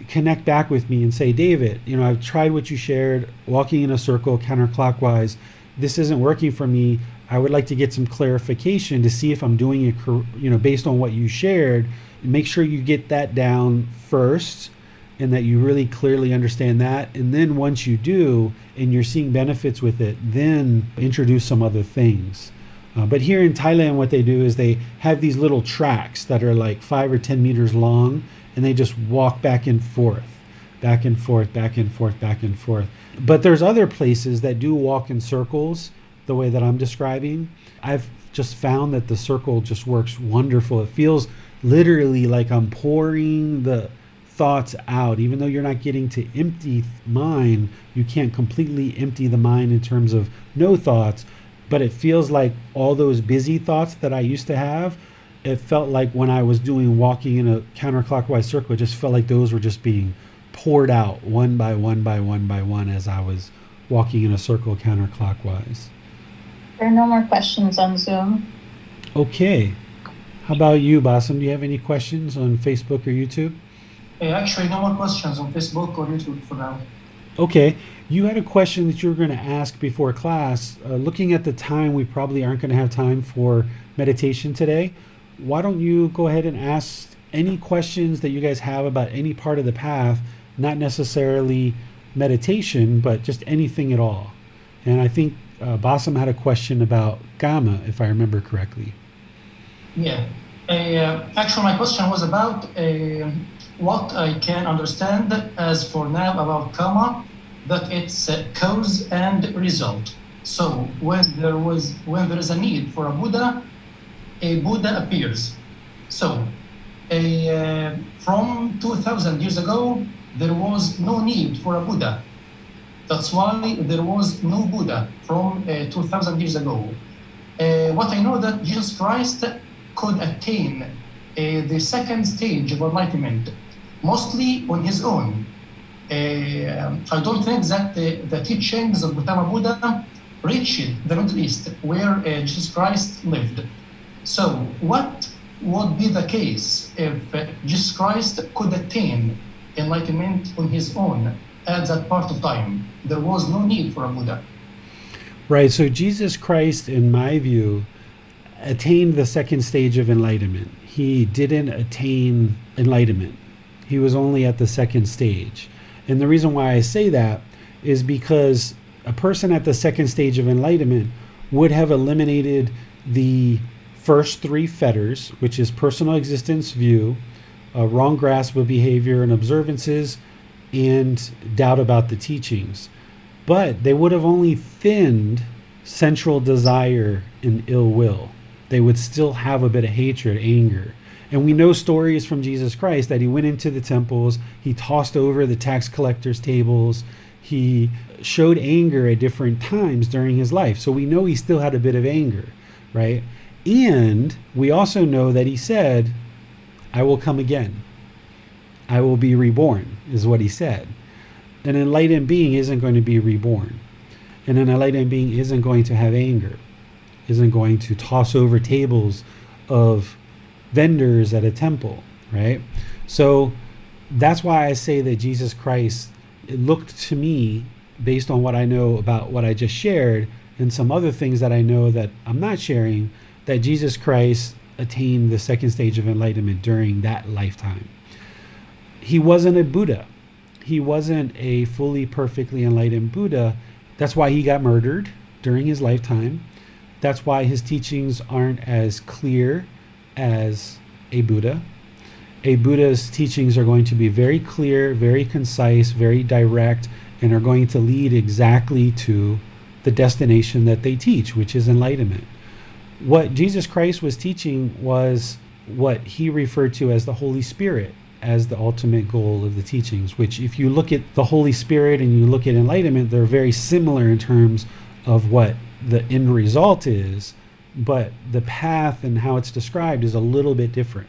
connect back with me and say, David, I've tried what you shared, walking in a circle counterclockwise. This isn't working for me. I would like to get some clarification to see if I'm doing it, based on what you shared. Make sure you get that down first, and that you really clearly understand that. And then once you do, and you're seeing benefits with it, then introduce some other things. But here in Thailand, what they do is they have these little tracks that are like 5 or 10 meters long, and they just walk back and forth, back and forth, back and forth, back and forth. But there's other places that do walk in circles the way that I'm describing. I've just found that the circle just works wonderful. It feels literally like I'm pouring the thoughts out. Even though you're not getting to empty mind, you can't completely empty the mind in terms of no thoughts, but it feels like all those busy thoughts that I used to have, it felt like when I was walking in a counterclockwise circle, it just felt like those were just being poured out one by one by one by one as I was walking in a circle counterclockwise. There are no more questions on Zoom. Okay. How about you, Bassam? Do you have any questions on Facebook or YouTube? Actually, no more questions on Facebook or YouTube for now. Okay. You had a question that you were going to ask before class. Looking at the time, we probably aren't going to have time for meditation today. Why don't you go ahead and ask any questions that you guys have about any part of the path, not necessarily meditation, but just anything at all. And I think Bassam had a question about Gamma, if I remember correctly. Yeah. Actually, my question was about what I can understand as for now about karma, that it's cause and result. So when there is a need for a Buddha appears. So from 2000 years ago, there was no need for a Buddha. That's why there was no Buddha from 2000 years ago. What I know that Jesus Christ could attain the second stage of enlightenment, mostly on his own. I don't think that the teachings of Gotama Buddha reached the Middle East where Jesus Christ lived. So what would be the case if Jesus Christ could attain enlightenment on his own at that part of time? There was no need for a Buddha. Right, so Jesus Christ, in my view, attained the second stage of enlightenment. He didn't attain enlightenment. He was only at the second stage. And the reason why I say that is because a person at the second stage of enlightenment would have eliminated the first three fetters, which is personal existence view, wrong grasp of behavior and observances, and doubt about the teachings. But they would have only thinned sensual desire and ill will. They would still have a bit of hatred, anger. And we know stories from Jesus Christ that he went into the temples, he tossed over the tax collectors' tables, he showed anger at different times during his life. So we know he still had a bit of anger, right? And we also know that he said, I will come again. I will be reborn, is what he said. An enlightened being isn't going to be reborn. And an enlightened being isn't going to have anger, isn't going to toss over tables of vendors at a temple, right? So that's why I say that Jesus Christ, it looked to me, based on what I know about what I just shared and some other things that I know that I'm not sharing, that Jesus Christ attained the second stage of enlightenment during that lifetime. He wasn't a Buddha. He wasn't a fully, perfectly enlightened Buddha. That's why he got murdered during his lifetime. That's why his teachings aren't as clear as a Buddha. A Buddha's teachings are going to be very clear, very concise, very direct, and are going to lead exactly to the destination that they teach, which is enlightenment. What Jesus Christ was teaching was what he referred to as the Holy Spirit, as the ultimate goal of the teachings, which if you look at the Holy Spirit and you look at enlightenment, they're very similar in terms of what the end result is, but the path and how it's described is a little bit different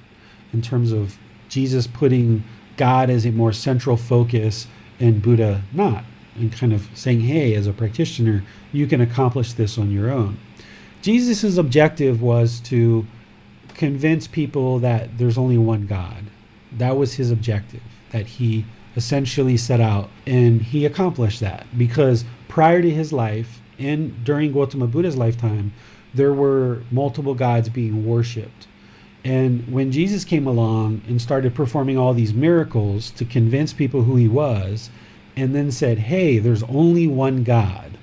in terms of Jesus putting God as a more central focus and Buddha not, and kind of saying, hey, as a practitioner, you can accomplish this on your own. Jesus's objective was to convince people that there's only one God. That was his objective, that he essentially set out, and he accomplished that because prior to his life and during Gotama Buddha's lifetime, there were multiple gods being worshipped. And when Jesus came along and started performing all these miracles to convince people who he was, and then said, hey, there's only one God,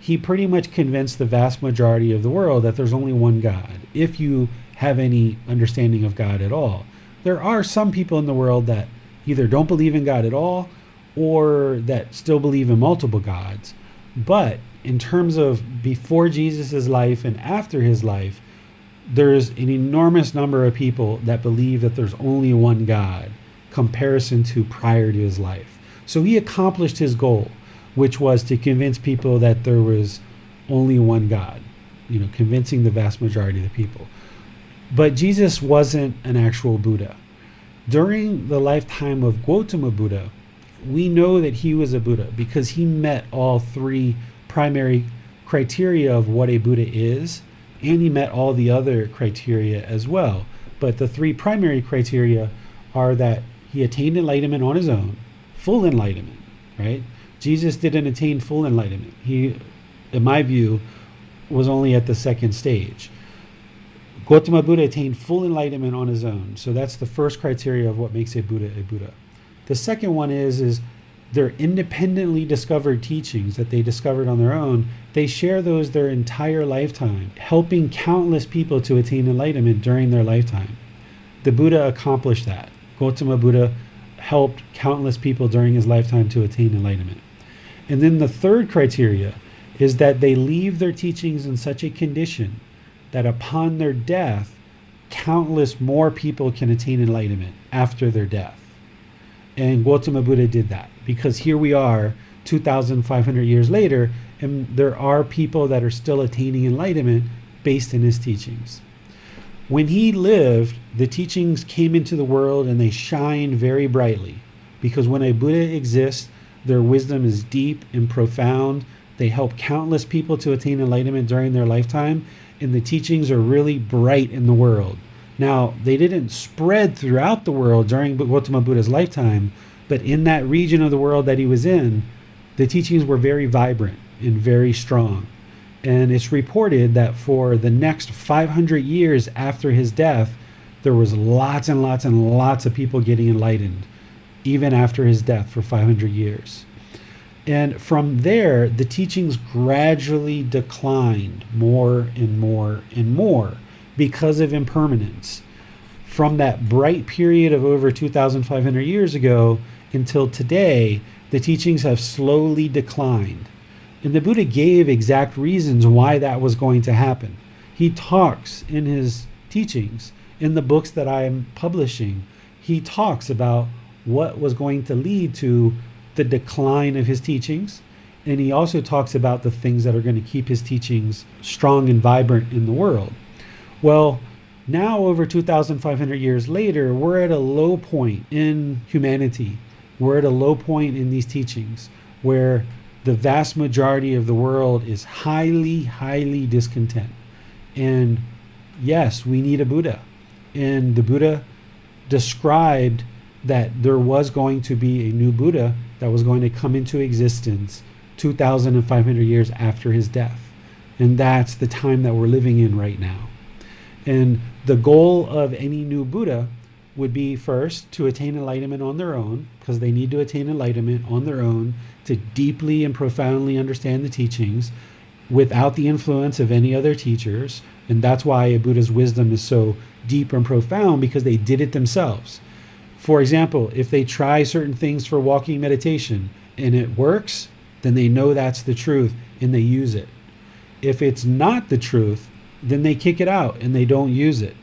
he pretty much convinced the vast majority of the world that there's only one God, if you have any understanding of God at all. There are some people in the world that either don't believe in God at all or that still believe in multiple gods. But in terms of before Jesus' life and after his life, there's an enormous number of people that believe that there's only one God, comparison to prior to his life. So he accomplished his goal, which was to convince people that there was only one God, convincing the vast majority of the people. But Jesus wasn't an actual Buddha. During the lifetime of Gotama Buddha, we know that he was a Buddha because he met all three primary criteria of what a Buddha is, and he met all the other criteria as well. But the three primary criteria are that he attained enlightenment on his own, full enlightenment, right? Jesus didn't attain full enlightenment. He, in my view, was only at the second stage. Gotama Buddha attained full enlightenment on his own. So that's the first criteria of what makes a Buddha a Buddha. The second one is their independently discovered teachings that they discovered on their own. They share those their entire lifetime, helping countless people to attain enlightenment during their lifetime. The Buddha accomplished that. Gotama Buddha helped countless people during his lifetime to attain enlightenment. And then the third criteria is that they leave their teachings in such a condition that upon their death, countless more people can attain enlightenment after their death. And Gotama Buddha did that, because here we are 2,500 years later, and there are people that are still attaining enlightenment based in his teachings. When he lived, the teachings came into the world and they shine very brightly, because when a Buddha exists, their wisdom is deep and profound. They help countless people to attain enlightenment during their lifetime, and the teachings are really bright in the world. Now, they didn't spread throughout the world during Gotama Buddha's lifetime, but in that region of the world that he was in, the teachings were very vibrant and very strong. And it's reported that for the next 500 years after his death, there was lots and lots and lots of people getting enlightened, even after his death for 500 years. And from there, the teachings gradually declined more and more and more because of impermanence. From that bright period of over 2,500 years ago until today, the teachings have slowly declined. And the Buddha gave exact reasons why that was going to happen. He talks in his teachings, in the books that I'm publishing, he talks about what was going to lead to the decline of his teachings. And he also talks about the things that are going to keep his teachings strong and vibrant in the world. Well, now over 2,500 years later, we're at a low point in humanity. We're at a low point in these teachings where the vast majority of the world is highly, highly discontent. And yes, we need a Buddha. And the Buddha described that there was going to be a new Buddha that was going to come into existence 2,500 years after his death. And that's the time that we're living in right now. And the goal of any new Buddha would be first to attain enlightenment on their own, because they need to attain enlightenment on their own to deeply and profoundly understand the teachings without the influence of any other teachers. And that's why a Buddha's wisdom is so deep and profound, because they did it themselves. For example, if they try certain things for walking meditation and it works, then they know that's the truth and they use it. If it's not the truth, then they kick it out and they don't use it.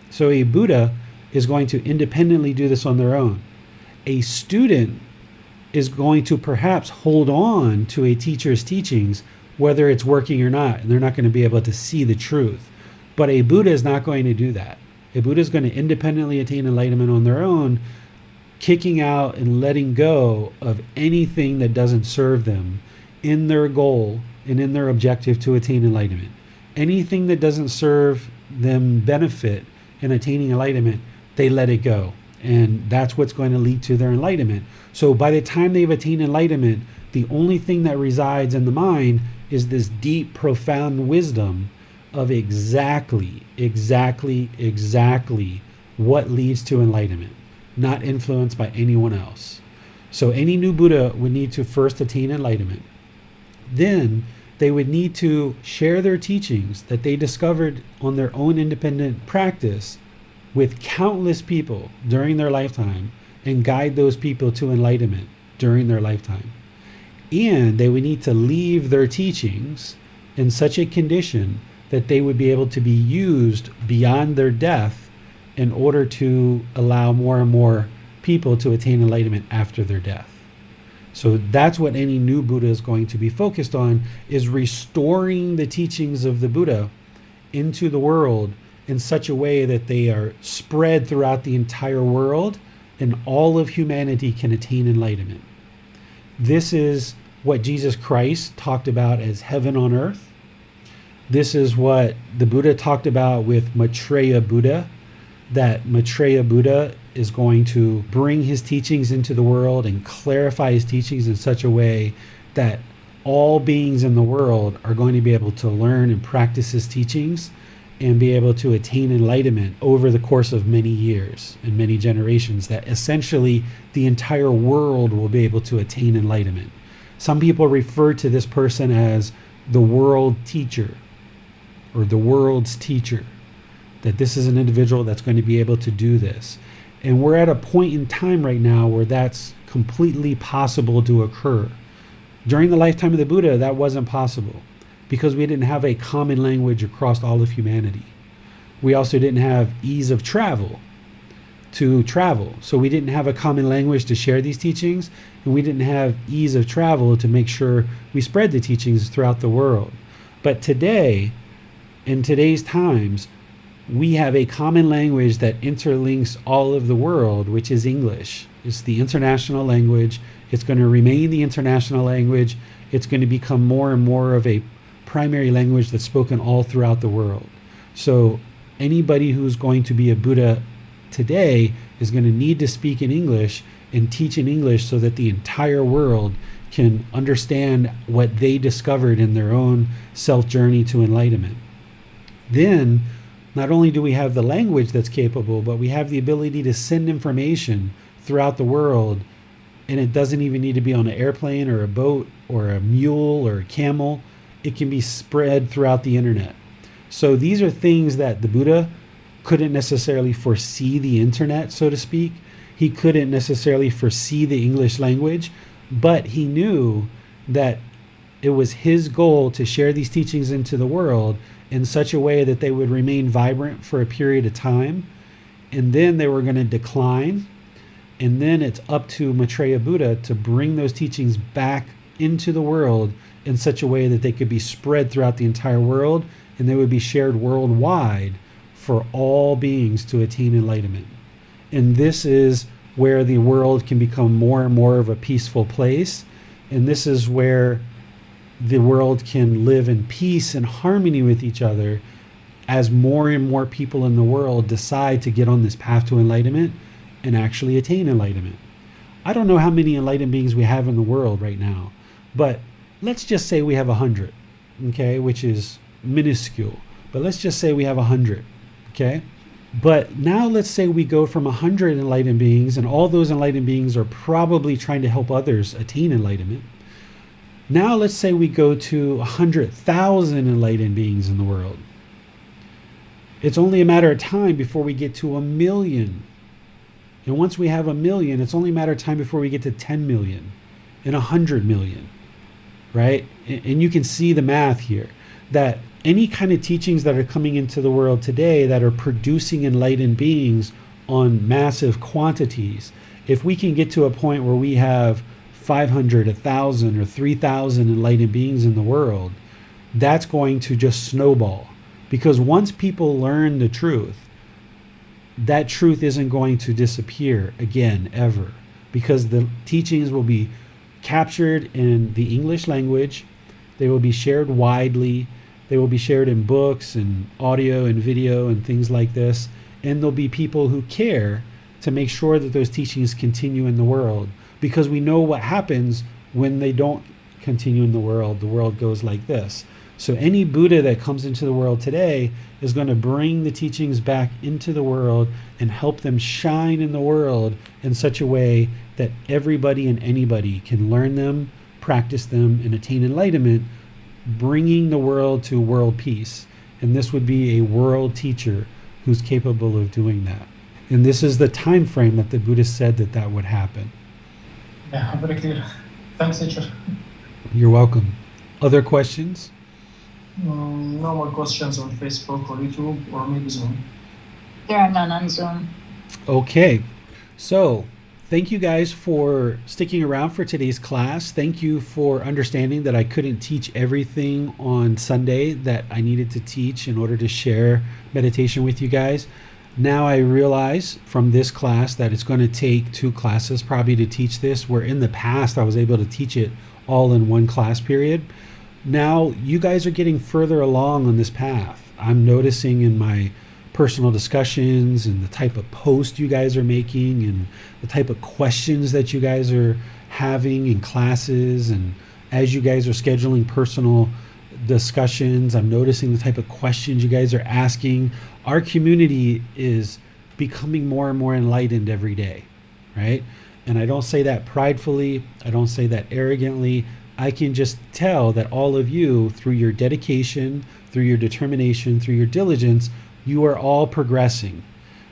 So a Buddha is going to independently do this on their own. A student is going to perhaps hold on to a teacher's teachings, whether it's working or not, and they're not going to be able to see the truth. But a Buddha is not going to do that. A Buddha is going to independently attain enlightenment on their own, kicking out and letting go of anything that doesn't serve them in their goal and in their objective to attain enlightenment. Anything that doesn't serve them benefit in attaining enlightenment, they let it go. And that's what's going to lead to their enlightenment. So by the time they've attained enlightenment, the only thing that resides in the mind is this deep, profound wisdom of exactly what leads to enlightenment, not influenced by anyone else. So any new Buddha would need to first attain enlightenment. Then they would need to share their teachings that they discovered on their own independent practice with countless people during their lifetime and guide those people to enlightenment during their lifetime. And they would need to leave their teachings in such a condition that they would be able to be used beyond their death in order to allow more and more people to attain enlightenment after their death. So that's what any new Buddha is going to be focused on, is restoring the teachings of the Buddha into the world in such a way that they are spread throughout the entire world and all of humanity can attain enlightenment. This is what Jesus Christ talked about as heaven on earth. This is what the Buddha talked about with Maitreya Buddha, that Maitreya Buddha is going to bring his teachings into the world and clarify his teachings in such a way that all beings in the world are going to be able to learn and practice his teachings and be able to attain enlightenment over the course of many years and many generations, that essentially the entire world will be able to attain enlightenment. Some people refer to this person as the world teacher or the world's teacher, that this is an individual that's going to be able to do this. And we're at a point in time right now where that's completely possible to occur. During the lifetime of the Buddha, that wasn't possible because we didn't have a common language across all of humanity. We also didn't have ease of travel to travel. So we didn't have a common language to share these teachings, and we didn't have ease of travel to make sure we spread the teachings throughout the world. But today, in today's times, we have a common language that interlinks all of the world, which is English. It's the international language. It's going to remain the international language. It's going to become more and more of a primary language that's spoken all throughout the world. So anybody who's going to be a Buddha today is going to need to speak in English and teach in English so that the entire world can understand what they discovered in their own self-journey to enlightenment. Then, not only do we have the language that's capable, but we have the ability to send information throughout the world, and it doesn't even need to be on an airplane or a boat or a mule or a camel. It can be spread throughout the internet. So these are things that the Buddha couldn't necessarily foresee the internet, so to speak. He couldn't necessarily foresee the English language, but he knew that it was his goal to share these teachings into the world in such a way that they would remain vibrant for a period of time, and then they were going to decline, and then it's up to Maitreya Buddha to bring those teachings back into the world in such a way that they could be spread throughout the entire world, and they would be shared worldwide for all beings to attain enlightenment. And this is where the world can become more and more of a peaceful place, and this is where the world can live in peace and harmony with each other as more and more people in the world decide to get on this path to enlightenment and actually attain enlightenment. I don't know how many enlightened beings we have in the world right now, but let's just say we have 100, okay, which is minuscule, but let's just say we have 100, okay? But now let's say we go from 100 enlightened beings, and all those enlightened beings are probably trying to help others attain enlightenment. Now let's say we go to 100,000 enlightened beings in the world. It's only a matter of time before we get to 1 million. And once we have 1 million, it's only a matter of time before we get to 10 million and 100 million, right? And you can see the math here, that any kind of teachings that are coming into the world today that are producing enlightened beings on massive quantities, if we can get to a point where we have 500, 1,000, or 3,000 enlightened beings in the world, that's going to just snowball. Because once people learn the truth, that truth isn't going to disappear again, ever. Because the teachings will be captured in the English language, they will be shared widely, they will be shared in books and audio and video and things like this, and there'll be people who care to make sure that those teachings continue in the world. Because we know what happens when they don't continue in the world goes like this. So any Buddha that comes into the world today is going to bring the teachings back into the world and help them shine in the world in such a way that everybody and anybody can learn them, practice them, and attain enlightenment bringing the world to world peace. And this would be a world teacher who's capable of doing that. And this is the time frame that the Buddha said that that would happen. Yeah, very clear. Thanks, teacher. You're welcome. Other questions? No more questions on Facebook or YouTube or maybe Zoom. There are none on Zoom. Okay. So thank you guys for sticking around for today's class. Thank you for understanding that I couldn't teach everything on Sunday that I needed to teach in order to share meditation with you guys. Now I realize from this class that it's going to take 2 classes probably to teach this, where in the past I was able to teach it all in one class period. Now you guys are getting further along on this path. I'm noticing in my personal discussions and the type of post you guys are making and the type of questions that you guys are having in classes, and as you guys are scheduling personal discussions, I'm noticing the type of questions you guys are asking. Our community is becoming more and more enlightened every day, right? And I don't say that pridefully, I don't say that arrogantly. I can just tell that all of you, through your dedication, through your determination, through your diligence, you are all progressing.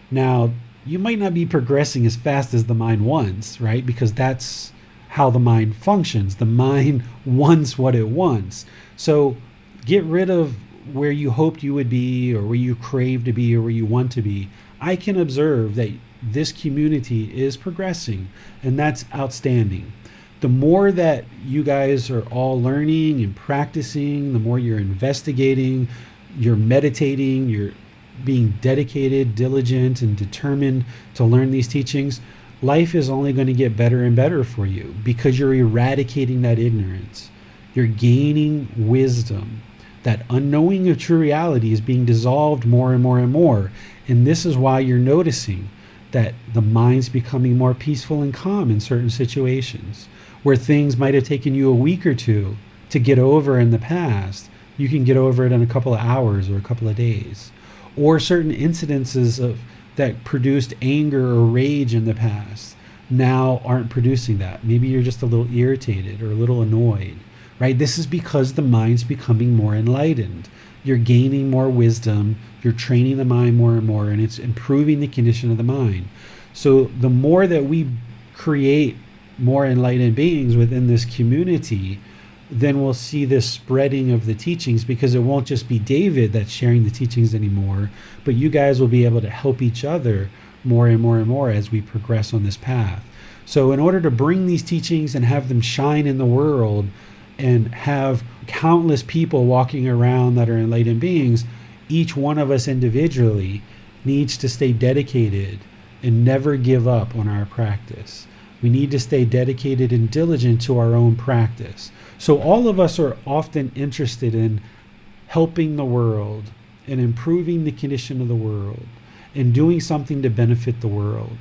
Now, you might not be progressing as fast as the mind wants, right? Because that's how the mind functions. The mind wants what it wants. So get rid of where you hoped you would be or where you crave to be or where you want to be. I can observe that this community is progressing, and that's outstanding. The more that you guys are all learning and practicing, the more you're investigating, you're meditating, you're being dedicated, diligent, and determined to learn these teachings, life is only going to get better and better for you because you're eradicating that ignorance. You're gaining wisdom. That unknowing of true reality is being dissolved more and more and more. And this is why you're noticing that the mind's becoming more peaceful and calm in certain situations. Where things might have taken you a week or two to get over in the past, you can get over it in a couple of hours or a couple of days. Or certain incidences that produced anger or rage in the past now aren't producing that. Maybe you're just a little irritated or a little annoyed, right? This is because the mind's becoming more enlightened. You're gaining more wisdom, you're training the mind more and more, and it's improving the condition of the mind. So the more that we create more enlightened beings within this community, then we'll see this spreading of the teachings, because it won't just be David that's sharing the teachings anymore, but you guys will be able to help each other more and more and more as we progress on this path. So in order to bring these teachings and have them shine in the world and have countless people walking around that are enlightened beings, each one of us individually needs to stay dedicated and never give up on our practice. We need to stay dedicated and diligent to our own practice. So all of us are often interested in helping the world and improving the condition of the world and doing something to benefit the world.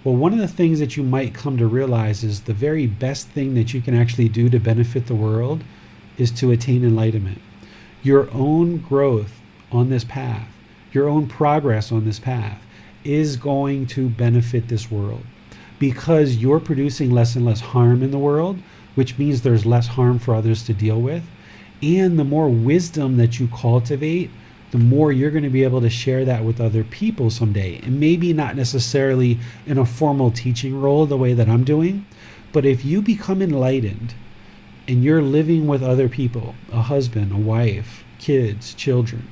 Well, one of the things that you might come to realize is the very best thing that you can actually do to benefit the world is to attain enlightenment. Your own growth on this path, your own progress on this path is going to benefit this world, because you're producing less and less harm in the world, which means there's less harm for others to deal with. And the more wisdom that you cultivate, the more you're going to be able to share that with other people someday. And maybe not necessarily in a formal teaching role the way that I'm doing, but if you become enlightened and you're living with other people, a husband, a wife, kids, children,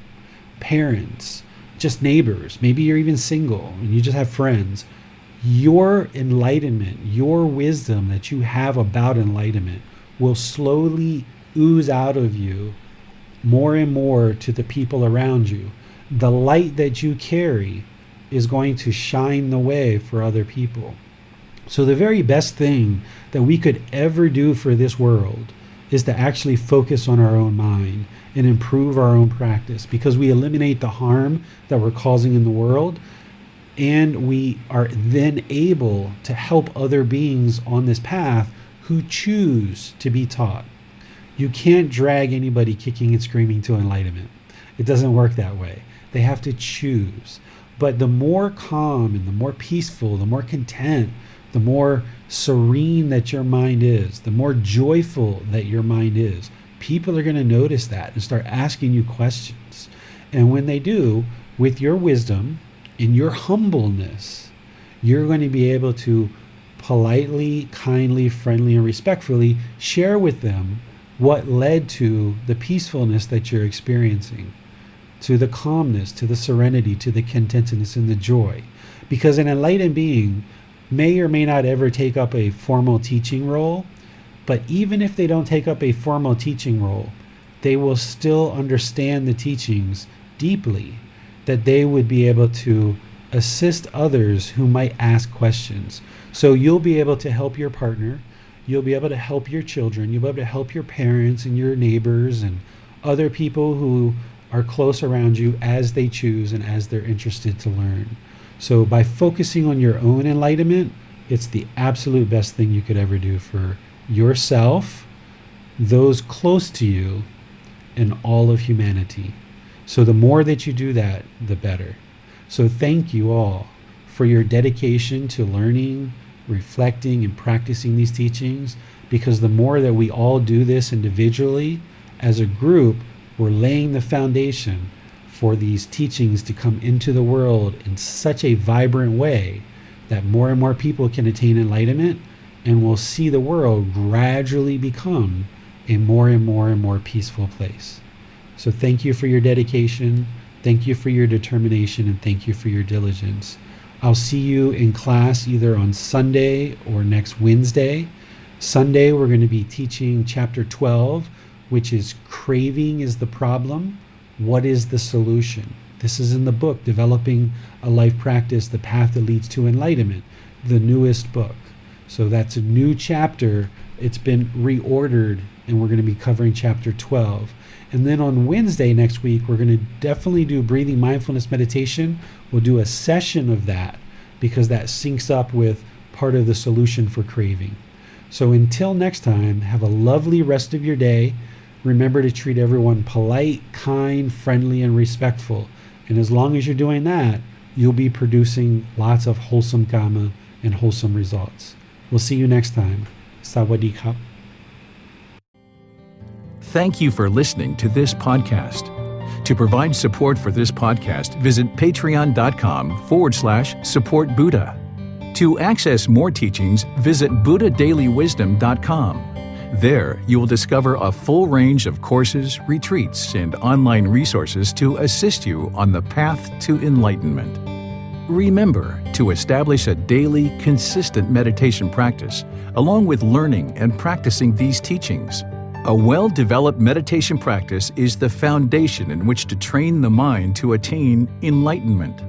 parents, just neighbors, maybe you're even single and you just have friends, your enlightenment, your wisdom that you have about enlightenment will slowly ooze out of you more and more to the people around you. The light that you carry is going to shine the way for other people. So the very best thing that we could ever do for this world is to actually focus on our own mind and improve our own practice, because we eliminate the harm that we're causing in the world, and we are then able to help other beings on this path who choose to be taught. You can't drag anybody kicking and screaming to enlightenment. It doesn't work that way. They have to choose. But the more calm and the more peaceful, the more content, the more serene that your mind is, the more joyful that your mind is, people are going to notice that and start asking you questions. And when they do, with your wisdom, in your humbleness, you're going to be able to politely, kindly, friendly, and respectfully share with them what led to the peacefulness that you're experiencing, to the calmness, to the serenity, to the contentedness and the joy. Because an enlightened being may or may not ever take up a formal teaching role, but even if they don't take up a formal teaching role, they will still understand the teachings deeply, that they would be able to assist others who might ask questions. So you'll be able to help your partner, you'll be able to help your children, you'll be able to help your parents and your neighbors and other people who are close around you as they choose and as they're interested to learn. So by focusing on your own enlightenment, it's the absolute best thing you could ever do for yourself, those close to you, and all of humanity. So the more that you do that, the better. So thank you all for your dedication to learning, reflecting, and practicing these teachings, because the more that we all do this individually, as a group, we're laying the foundation for these teachings to come into the world in such a vibrant way that more and more people can attain enlightenment, and we'll see the world gradually become a more and more and more peaceful place. So thank you for your dedication, thank you for your determination, and thank you for your diligence. I'll see you in class either on Sunday or next Wednesday. Sunday, we're going to be teaching chapter 12, which is Craving is the Problem. What is the solution? This is in the book, Developing a Life Practice, The Path That Leads to Enlightenment, the newest book. So that's a new chapter. It's been reordered, and we're going to be covering chapter 12. And then on Wednesday next week, we're going to definitely do breathing mindfulness meditation. We'll do a session of that because that syncs up with part of the solution for craving. So until next time, have a lovely rest of your day. Remember to treat everyone polite, kind, friendly, and respectful. And as long as you're doing that, you'll be producing lots of wholesome karma and wholesome results. We'll see you next time. Sawadee krap. Thank you for listening to this podcast. To provide support for this podcast, visit patreon.com/support Buddha. To access more teachings, visit buddhadailywisdom.com. There, you will discover a full range of courses, retreats, and online resources to assist you on the path to enlightenment. Remember to establish a daily, consistent meditation practice, along with learning and practicing these teachings. A well-developed meditation practice is the foundation in which to train the mind to attain enlightenment.